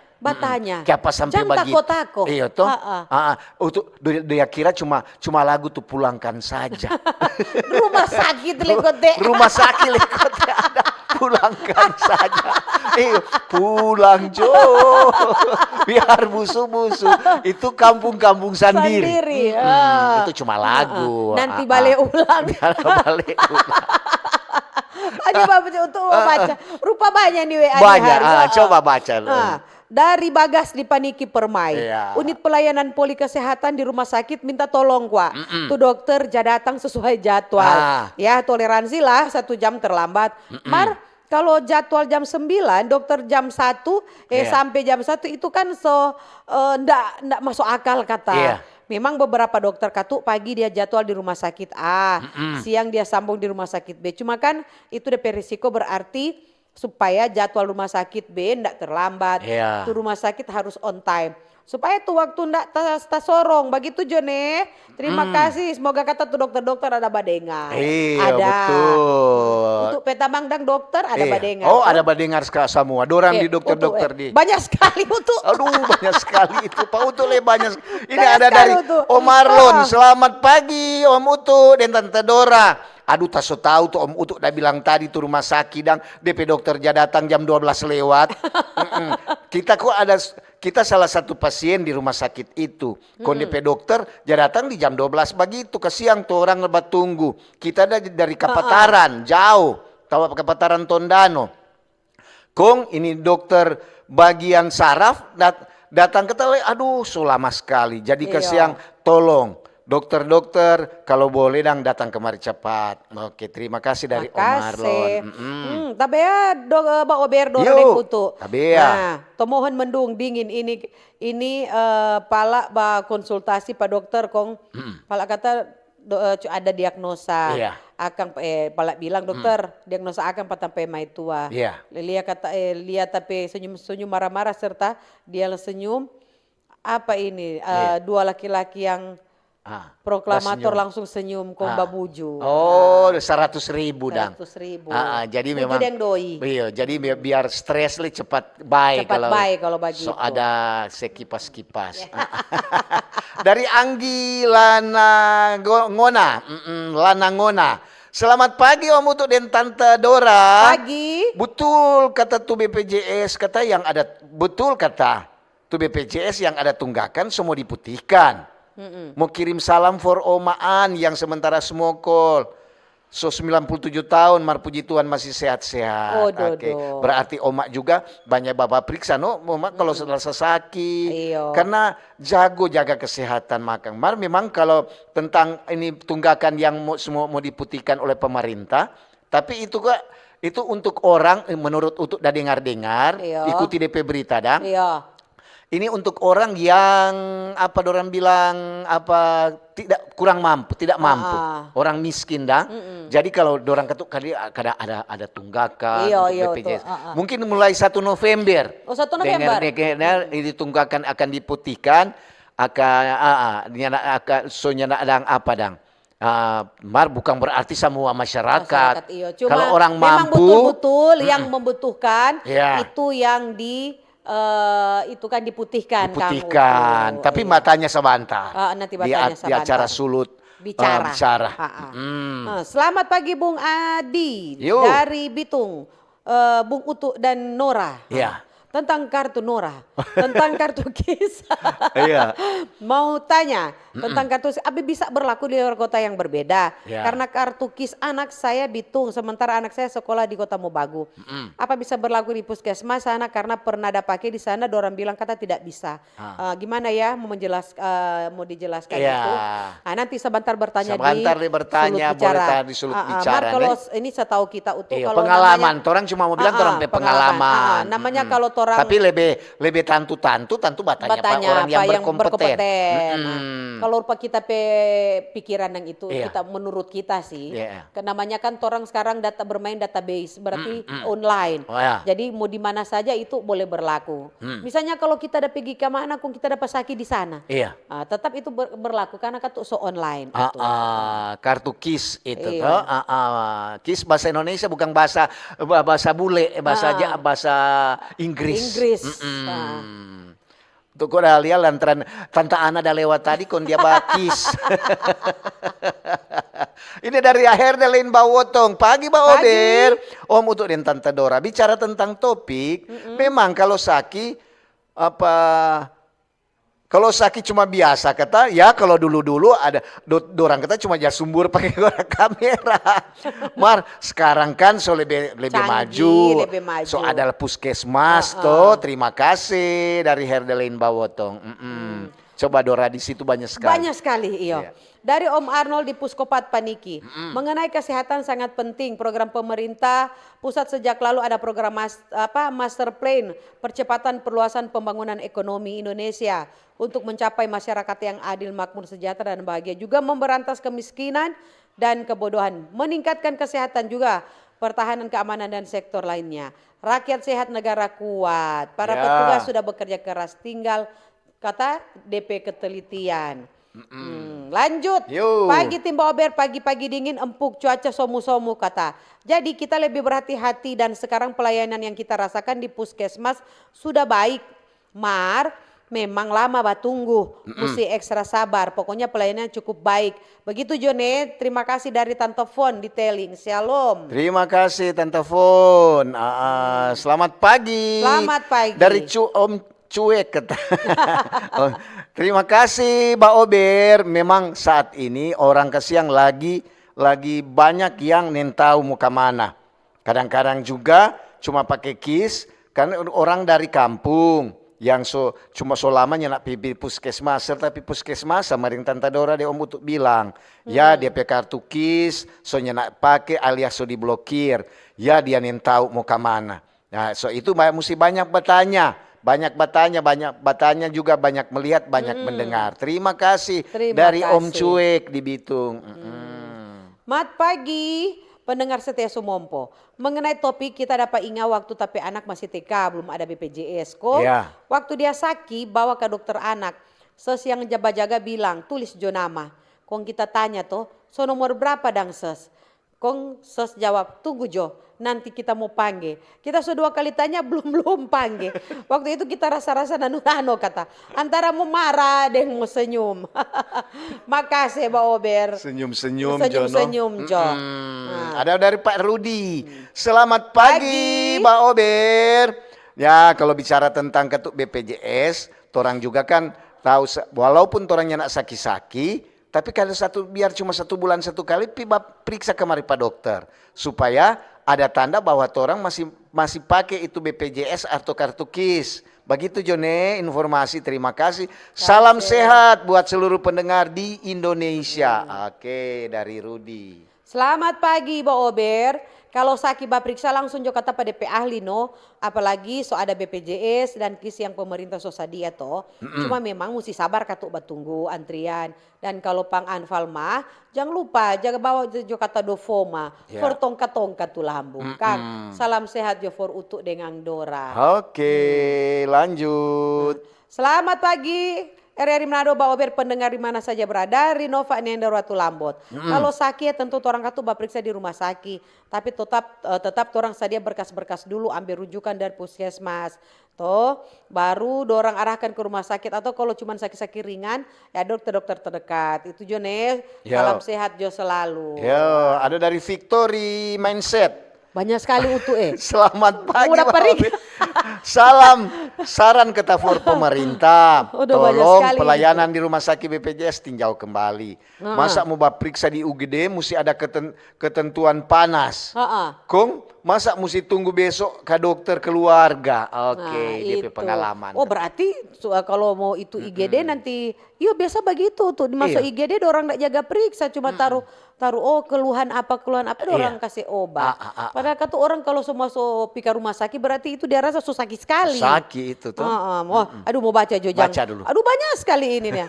Siapa sampai begitu? Tako-tako. Iya toh. Untuk dia kira cuma lagu tuh pulangkan saja. Rumah sakit lekote. Rumah sakit lekote ada pulangkan saja. pulang Jo, biar busu-busu. Itu kampung-kampung sendiri. Itu cuma lagu. Nanti balik ulang. Balik ulang. Aduh Bapak untuk baca. Rupa banyak nih WA Banyak, hari. coba baca. Dari Bagas di Paniki Permai. Iya. Unit pelayanan poli kesehatan di rumah sakit minta tolong gua. Tuh dokter datang sesuai jadwal. Ya toleransi lah 1 jam terlambat. Mar kalau jadwal jam 9, dokter jam 1 sampai jam 1 itu kan ndak masuk akal kata. Iya. Memang beberapa dokter katu pagi dia jadwal di rumah sakit A, siang dia sambung di rumah sakit B. Cuma kan itu DP risiko berarti supaya jadwal rumah sakit B ndak terlambat. Iya. Itu rumah sakit harus on time. Supaya tuh waktu ndak tas sorong. Begitu Jone. Terima kasih. Semoga kata tuh dokter-dokter ada badengar. Iya ada. betul. Untuk peta Mangdang dokter ada badengar. Oh ada badengar semua. Dorang di dokter-dokter di. Banyak sekali untuk. Aduh banyak sekali itu Pak Utu banyak. Ini Banyak ada sekali, dari Utu. Om Marlon. Selamat pagi Om Utu dan Tante Dora. Aduh tak so tahu tuh Om Utu udah bilang tadi tuh rumah sakit dan DP dokter dia datang jam 12 lewat. Kita salah satu pasien di rumah sakit itu. DP dokter dia datang di jam 12 begitu ke siang tuh orang lebat tunggu. Kita dari Kapataran jauh. Tahu Kapataran Tondano. Kong ini dokter bagian saraf datang ke tele. Aduh so lama sekali. Jadi ke siang tolong. Dokter-dokter kalau boleh datang kemari cepat. Oke, terima kasih dari Om Marlon. Tapi ya Mbak Ober Yuk, kutu. tapi ya. Nah, tomohon mendung dingin ini pala ba konsultasi Pak dokter kong pala kata ada diagnosa. Iya. Akan pala bilang dokter diagnosa akan patampai mai tua. Iya. Lihat kata lihat tapi senyum-senyum marah-marah serta dia senyum apa ini dua laki-laki yang proklamator langsung senyum komba buju. Oh, 100.000 dang. 100.000. Jadi memang. Yang doi. Iya, jadi biar stres cepat baik kalau begitu. So ada sekipas-kipas. Dari Anggi Lana Ngona. Selamat pagi Om Utu dan Tante Dora. Pagi. Betul kata tuh BPJS betul kata tuh BPJS yang ada tunggakan semua diputihkan. Mau kirim salam for Omaan yang sementara smokol. So 97 tahun puji Tuhan masih sehat-sehat. Oke. Berarti Oma juga banyak Bapak periksa Oma kalau selasa sakit. Iyo. Karena jago jaga kesehatan makan. Memang kalau tentang ini tunggakan yang semua mau diputihkan oleh pemerintah, tapi itu untuk orang menurut untuk dengar-dengar, ikuti DP berita dang. Iya. Ini untuk orang yang orang bilang kurang mampu, tidak mampu, orang miskin dah. Jadi kalau orang ketuk kali ada tunggakan BPJS. Mungkin mulai 1 November. Oh 1 November. Ini tunggakan akan diputihkan, akan soalnya ada apa dang. Bukan berarti semua masyarakat. Cuma kalau orang memang mampu, betul-betul yang membutuhkan itu yang itu kan diputihkan. Tapi matanya sebentar. Nanti matanya di acara sulut bicara. Selamat pagi Bung Adi dari Bitung, Bung Utu dan Nora. Iya. Tentang kartu Nora, tentang kartu KIS. Iya. Mau tanya tentang kartu abi bisa berlaku di luar kota yang berbeda. Karena kartu KIS anak saya Bitung, sementara anak saya sekolah di Kota Mobagu. Apa bisa berlaku di puskesmas sana karena pernah ada pakai di sana, dorang bilang kata tidak bisa. Gimana ya mau dijelaskan itu? Nanti sebentar bertanya di sulut bicara. Kalau ini setahu kita kalau pengalaman, orang cuma mau bilang orang pengalaman. Namanya kalau orang tapi lebih tantu batanya Pak orang yang berkompeten. Kalau rupa kita pikiran yang itu kita menurut kita sih. Namanya kan orang sekarang bermain database berarti online. Jadi mau di mana saja itu boleh berlaku. Misalnya kalau kita ada pergi ke mana kita dapat sakit di sana. Tetap itu berlaku karena kan so online. Kartu KIS itu KIS bahasa Indonesia bukan bahasa bule, bahasa Inggris. Tuh kok dah lihat lantaran Tante Ana dah lewat tadi kon dia bakis. Ini dari Herdelain Bawotong. Pagi Mbak Ober. Om untuk dan Tante Dora bicara tentang topik. Memang kalau Saki kalau Saki cuma biasa kata, ya kalau dulu-dulu ada dorang kata cuma jas sumbur pakai kamera. Mar sekarang kan so lebih Canggih, maju. lebih maju. So ada puskesmas toh. Terima kasih dari Herdelain Bawotong. Coba Dora di situ banyak sekali. Banyak sekali, iya. Dari Om Arnold di Puskopat Paniki. Mengenai kesehatan sangat penting. Program pemerintah pusat sejak lalu ada program master plan percepatan perluasan pembangunan ekonomi Indonesia untuk mencapai masyarakat yang adil, makmur, sejahtera dan bahagia. Juga memberantas kemiskinan dan kebodohan. Meningkatkan kesehatan juga, pertahanan keamanan dan sektor lainnya. Rakyat sehat, negara kuat. Para petugas sudah bekerja keras, tinggal kata DP ketelitian. Lanjut. Pagi Timba Ober, pagi-pagi dingin empuk, cuaca somu-somu kata. Jadi kita lebih berhati-hati dan sekarang pelayanan yang kita rasakan di puskesmas sudah baik. Mar, memang lama batunggu, mesti ekstra sabar. Pokoknya pelayanan cukup baik. Begitu Jone, terima kasih dari Tante Fon di Teling. Shalom. Terima kasih Tante Fon. Selamat pagi. Selamat pagi. Dari Om Cuek kata. Terima kasih Mbak Ober. Memang saat ini orang Kasiang lagi banyak yang tahu mau kemana. Kadang-kadang juga cuma pakai kis karena orang dari kampung yang cuma lamanya nak pergi puskesmas, tapi puskesmas sama dengan Tante Dora dia Om untuk bilang, ya dia pakai kartu kis, nak pakai alias diblokir, ya dia tahu mau kemana. Nah, itu mesti banyak bertanya juga banyak melihat, banyak mendengar. Terima kasih dari Om Cuek di Bitung. Mat pagi, pendengar setia Sumompo. Mengenai topik kita dapat ingat waktu tapi anak masih TK, belum ada BPJS kok. Waktu dia sakit bawa ke dokter anak. Ses yang jaga-jaga bilang, tulis jo nama. Kong kita tanya toh, so nomor berapa dang ses? Kong ses jawab, tunggu Jo, nanti kita mau panggil. Kita sudah 2 kali tanya belum panggil. Waktu itu kita rasa-rasa nano kata. Antara mau marah dan mau senyum. Makasih Mbak Ober. Senyum-senyum Jo. Ada dari Pak Rudi. Selamat pagi Mbak Ober. Ya kalau bicara tentang ketuk BPJS, torang juga kan tahu walaupun torangnya nak saki-saki, tapi kalau biar cuma 1 bulan 1 kali periksa kemari Pak Dokter supaya ada tanda bahwa orang masih pakai itu BPJS atau kartu KIS. Begitu Jone informasi, terima kasih. Salam sehat buat seluruh pendengar di Indonesia. Oke, dari Rudi. Selamat pagi Mbak Ober. Kalau sakit periksa langsung jo kata pada DP ahli no. Apalagi so ada BPJS dan KIS yang pemerintah so sadia toh. Cuma memang mesti sabar katuk batunggu antrian. Dan kalau pang anfal mah jangan lupa jaga bawa jo kata dofoma. For tongkat-tongkat tu lambung. Kang, salam sehat jo for utuk dengan Dora. Oke, lanjut. Selamat pagi. RRI Manado Mbak Ober, pendengar di mana saja berada, Rinova Nender Watu Lambot. Kalau sakit tentu orang katu periksa di rumah sakit, tapi tetap orang sadia berkas-berkas dulu, ambil rujukan dari puskesmas. Toh baru orang arahkan ke rumah sakit, atau kalau cuma sakit-sakit ringan ya dokter-dokter terdekat. Itu Jone, salam sehat Jo selalu. Ada dari Victory Mindset. Banyak sekali utuh Selamat pagi Salam saran ke for pemerintah. Tolong pelayanan di rumah sakit BPJS tinjau kembali. Masa mau periksa di UGD mesti ada ketentuan panas. Kong masa mesti tunggu besok ke dokter keluarga. Oke, DP pengalaman. Oh berarti kalau mau itu IGD nanti, iya biasa begitu tuh masuk IGD orang nggak jaga periksa, cuma taruh keluhan apa orang kasih obat. Padahal kata orang kalau semua pika rumah sakit berarti itu dia rasa sakit sekali. Sakit itu tuh. Aduh mau baca Jojang. Baca dulu. Aduh banyak sekali ini nih.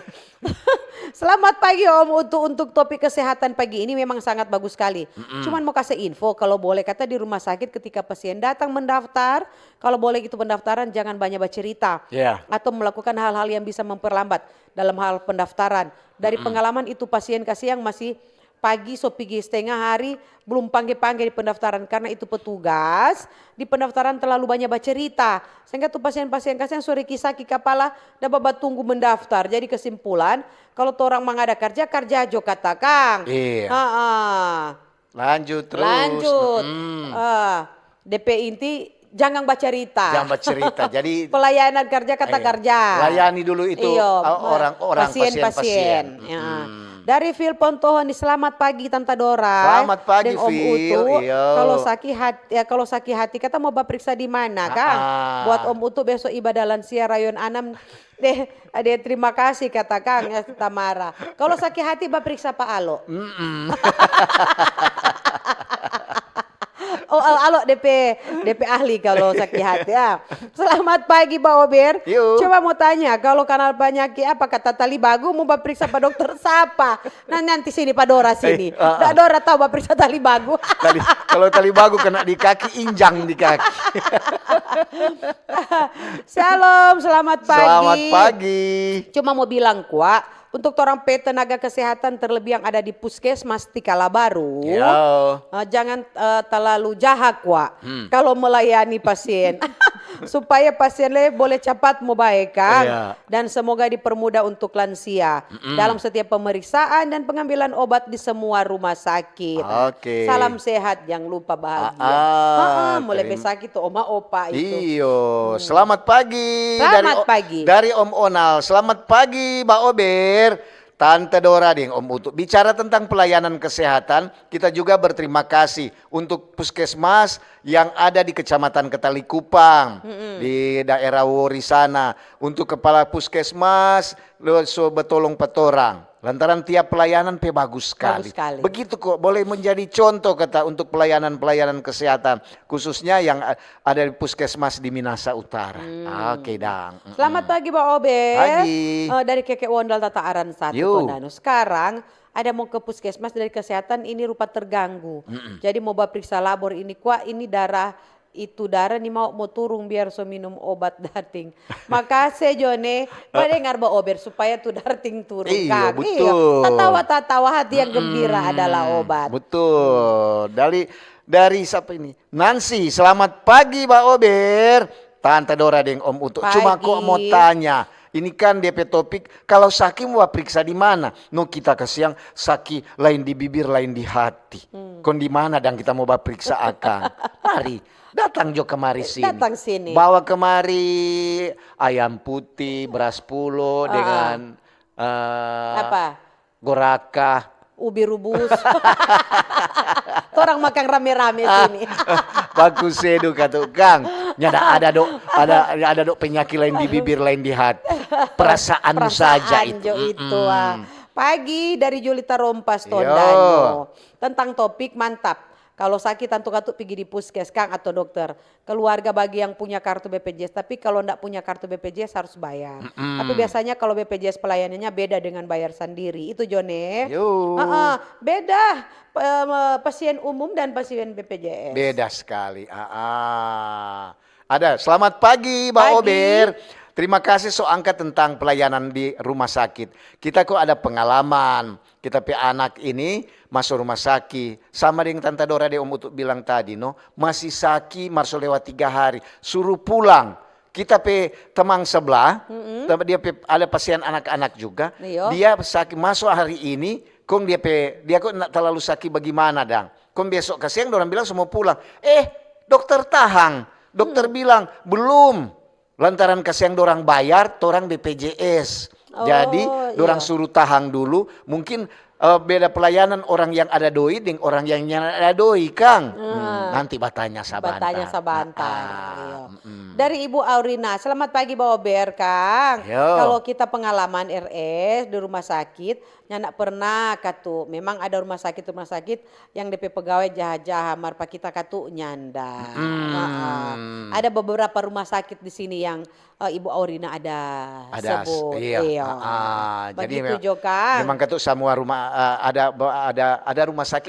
Selamat pagi Om, untuk topik kesehatan pagi ini memang sangat bagus sekali. Cuman mau kasih info kalau boleh kata di rumah sakit ketika pasien datang mendaftar, kalau boleh itu pendaftaran jangan banyak bercerita atau melakukan hal-hal yang bisa memperlambat dalam hal pendaftaran. Dari pengalaman itu pasien kasih yang masih pagi so pergi setengah hari belum panggil-panggil di pendaftaran karena itu petugas di pendaftaran terlalu banyak bercerita sehingga tuh pasien-pasien kasihan sore kisah kepala dapat tunggu mendaftar. Jadi kesimpulan kalau orang mengada kerja jo kata Kang. Iya. Lanjut terus. Lanjut. DP inti jangan baca cerita. Jangan baca cerita. Jadi pelayanan kerja kata kerja. Layani dulu itu orang-orang pasien-pasien. Ya. Dari Phil Pontohon, selamat pagi Tante Dora. Selamat pagi Om Phil. Utu. Kalau sakit hati kata mau periksa di mana Kang? Buat Om Utu besok ibadah lansia rayon 6 deh terima kasih kata Kang ya Tamara. Kalau sakit hati periksa Pak Alo. Oh, alo DP ahli kalau sakit hati ya. Selamat pagi Pak Ober. Coba mau tanya kalau kanal penyakit apa kata tali bagu mau periksa Pak Dokter siapa? Nah nanti sini Pak Dora sini. Pak Dora tahu periksa tali bagu. Kalau tali bagu kena di kaki injang di kaki. Shalom, selamat pagi. Selamat pagi. Cuma mau bilang kuat. Untuk orang tenaga kesehatan terlebih yang ada di puskesmas di Kalabaru, jangan terlalu jahat Wak kalau melayani pasien. Supaya pasien boleh cepat mau baik kan. Dan semoga dipermudah untuk lansia dalam setiap pemeriksaan dan pengambilan obat di semua rumah sakit. Salam sehat, jangan lupa bahagia. Mulai besok itu oma opa itu. Selamat pagi. Selamat pagi. Dari Om Onal. Selamat pagi Mbak Ober. Tante Dora ding Om Utu. Bicara tentang pelayanan kesehatan, kita juga berterima kasih untuk puskesmas yang ada di Kecamatan Ketalikupang, di daerah Wori sana. Untuk kepala puskesmas, so betolong petorang. Lantaran tiap pelayanan bagus sekali. Begitu kok, boleh menjadi contoh kata untuk pelayanan-pelayanan kesehatan. Khususnya yang ada di puskesmas di Minasa Utara. Oke Dang. Selamat pagi Pak Ober. Pagi. Dari Keke Wondal Tata Aran 1 Kondano. Sekarang ada mau ke puskesmas dari kesehatan ini rupa terganggu. Jadi mau periksa labor ini kuat ini darah nih mau turun biar so minum obat darting. Makasih Jone, dengar Mbak Ober supaya tuh darting turun. Iya betul. Tatawa hati yang gembira adalah obat. Betul. Dari siapa ini? Nancy, selamat pagi Mbak Ober. Tante Dora deng Om Utu. Cuma kok mau tanya. Ini kan DP topik, kalau sakit mau periksa di mana? No kita kasihan sakit lain di bibir, lain di hati. Kon di mana dan kita mau periksa akan? Mari, datang jo kemari sini. Datang sini. Bawa kemari ayam putih, beras pulo dengan apa? Goraka. Ubi rubus. Orang makan rame-rame sini. Bagus sedu kata Kang. Nyada ada dok penyakit lain di bibir, lain di hati. Perasaan saja itu. Pagi dari Julita Rompas Tondano. Tentang topik mantap. Kalau sakit tantu-kantu pergi di puskes Kang atau dokter. Keluarga bagi yang punya kartu BPJS. Tapi kalau enggak punya kartu BPJS harus bayar. Tapi biasanya kalau BPJS pelayanannya beda dengan bayar sendiri. Itu Jone. Beda pasien umum dan pasien BPJS. Beda sekali. Ada. Selamat pagi Mbak Ober. Terima kasih angkat tentang pelayanan di rumah sakit. Kita kok ada pengalaman. Kita anak ini masuk rumah sakit. Sama dengan Tante Dora Om Utu bilang tadi, masih sakit, masuk lewat 3 hari. Suruh pulang. Kita teman sebelah, dia ada pasien anak-anak juga. Dia sakit masuk hari ini, kong dia kok nak terlalu sakit bagaimana dang. Kong besok kasihan orang bilang semua pulang. Dokter tahan. Dokter bilang belum. Lantaran kasihan dorang bayar, orang BPJS. Jadi dorang suruh tahan dulu. Mungkin beda pelayanan orang yang ada doi dengan orang yang ada doi Kang. Nanti batanya sabantar. Dari Ibu Aurina, selamat pagi Mbak Ober Kang. Kalau kita pengalaman RS di rumah sakit, nyanak pernah katu. Memang ada rumah sakit yang DP pegawai jahat-jahat, marpa kita katu nyanda. Ada beberapa rumah sakit di sini yang Ibu Aurina ada sebut. Jadi memang katu semua rumah ada rumah sakit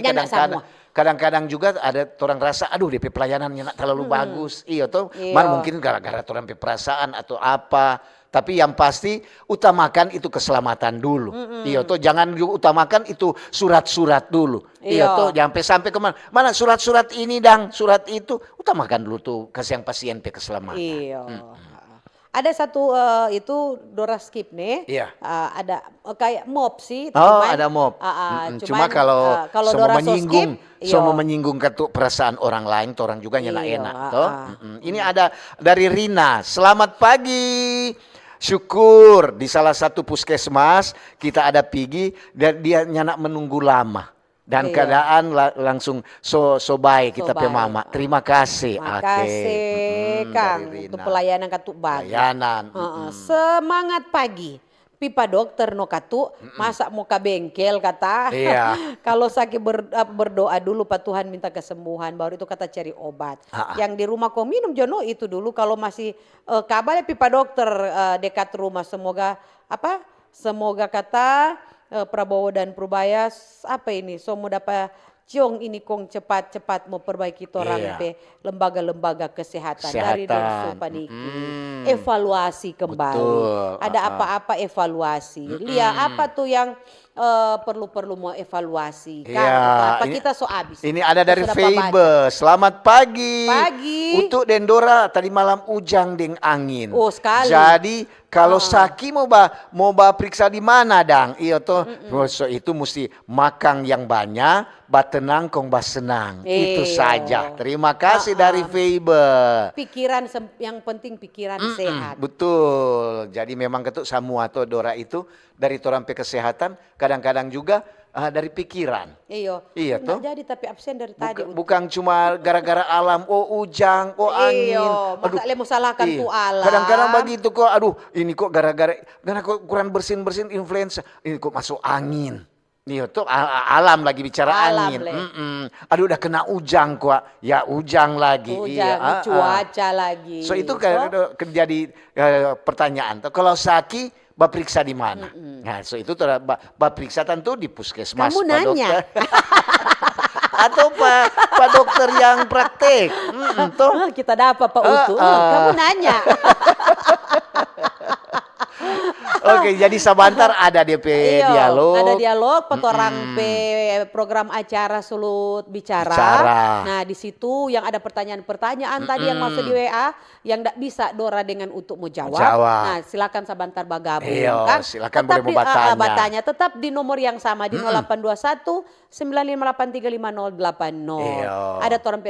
kadang-kadang juga ada orang rasa aduh DP pelayanannya nak terlalu bagus. Mungkin gara-gara orang perasaan atau apa. Tapi yang pasti utamakan itu keselamatan dulu. Iya tuh, jangan utamakan itu surat-surat dulu. Iya tuh, jangan sampai kemana. Mana surat-surat ini dang, surat itu. Utamakan dulu tuh kasih yang pasien pe keselamatan. Iya. Ada satu itu Dora skip nih. Iya. Ada kayak mop sih. Ada mop. Cuma kalau Dora menyinggung, skip, semua menyinggung ke perasaan orang lain, orang juga nyana Iya, enak. Toh. Ini ada dari Rina. Selamat pagi. Syukur di salah satu puskesmas kita ada Pigi dan dia nyana menunggu lama. Dan Iya. keadaan langsung so baik kita pe baik. mama. Terima kasih. Makasih Kang dari untuk Rina. pelayanan katuk bagi. Layanan. Semangat pagi. Pipa dokter no katu masa mau ke bengkel kata. Iya. Kalau sakit berdoa dulu Pak Tuhan minta kesembuhan baru itu kata cari obat. Yang di rumah kau minum jono itu dulu kalau masih kabarnya pipa dokter dekat rumah semoga kata Prabowo dan Prubaya apa ini semua dapat ciong ini kong cepat-cepat mau perbaiki orang pe lembaga-lembaga kesehatan dari Densu Paniki. Evaluasi kembali. Betul. Ada apa-apa evaluasi. Lihat apa tuh yang perlu mau evaluasi. Kan? Apa kita so abis. Ini ada dari Sudah Febe. Selamat pagi. Pagi. Untuk Dendora tadi malam ujang deng angin. Oh, sekali. Jadi kalau Saki mau periksa di mana dang? Iya toh. So itu mesti makan yang banyak, tenang kong senang. Itu saja. Terima kasih dari Febe. Pikiran yang penting pikiran sehat. Betul. Jadi memang ketuk semua tuh Dora itu dari torampe kesehatan, kadang-kadang juga dari pikiran. Iya toh. Jadi tapi absen dari tadi. Bukan cuma gara-gara alam, ujang, angin. Masa mau salahkan tuh alam. Kadang-kadang begitu kok, aduh ini kok gara-gara kok kurang bersin-bersin influenza, ini kok masuk angin. Iya tuh alam lagi bicara Alam, angin. Aduh udah kena ujang kok, ya ujang lagi. Ujang, cuaca lagi. So itu jadi pertanyaan. Kalau Saki, periksa di mana? Nah, so itu periksa tentu di puskesmas. Kamu nanya. Atau Pak dokter yang praktek. Kita dapat Pak Utu. Kamu nanya. Oke, jadi sebentar ada DP dialog. Ada dialog, petorang program acara Sulut Bicara. Nah, di situ yang ada pertanyaan-pertanyaan tadi yang masuk di WA yang tidak bisa Dora dengan untuk mau jawab. Nah, silakan sebentar bagabung. Kan? Silakan boleh mau bertanya. Tetap di nomor yang sama di 0821 9583580. Ada orang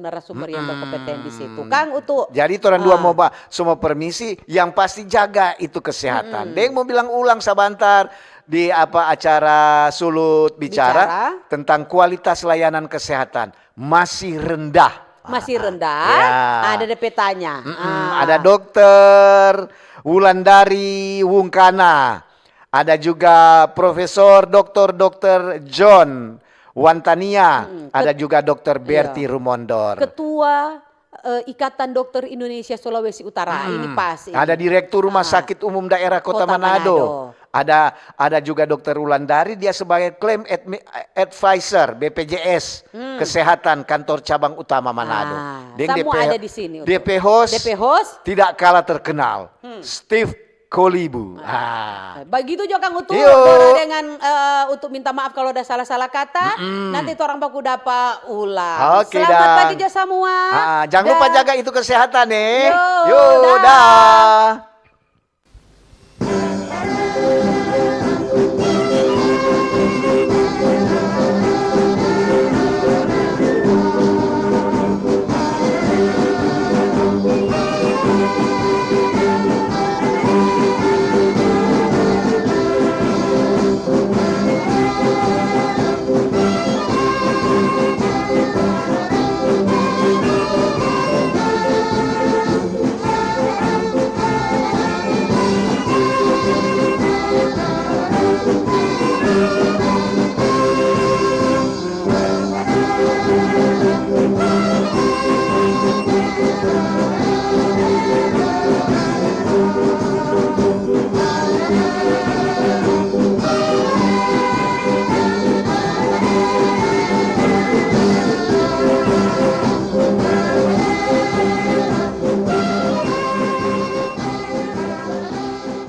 narasumber yang berkompeten di situ. Kang Utu. Jadi orang dua mau semua permisi, yang pasti jaga itu kesehatan. Deng mau bilang ulang sebentar di acara Sulut Bicara tentang kualitas layanan kesehatan masih rendah. Masih rendah. Ada DP tanya. Ada dokter Wulandari Wungkana. Ada juga Profesor Dr. John Wantania. Ada juga Dr. Berti Rumondor. Ketua Ikatan Dokter Indonesia Sulawesi Utara. Ini pasti. Ada Direktur Rumah Sakit Umum Daerah Kota Manado. Ada juga Dr. Wulandari, dia sebagai claim advisor BPJS Kesehatan Kantor Cabang Utama Manado. Semua ada di sini. DP host tidak kalah terkenal. Steve Kolibu. Begitu juga Kang Utu dengan untuk minta maaf kalau ada salah-salah kata. Nanti itu orang baku dapat ulang. Selamat pagi semua. Jangan lupa jaga itu kesehatan nih. Yo, dah.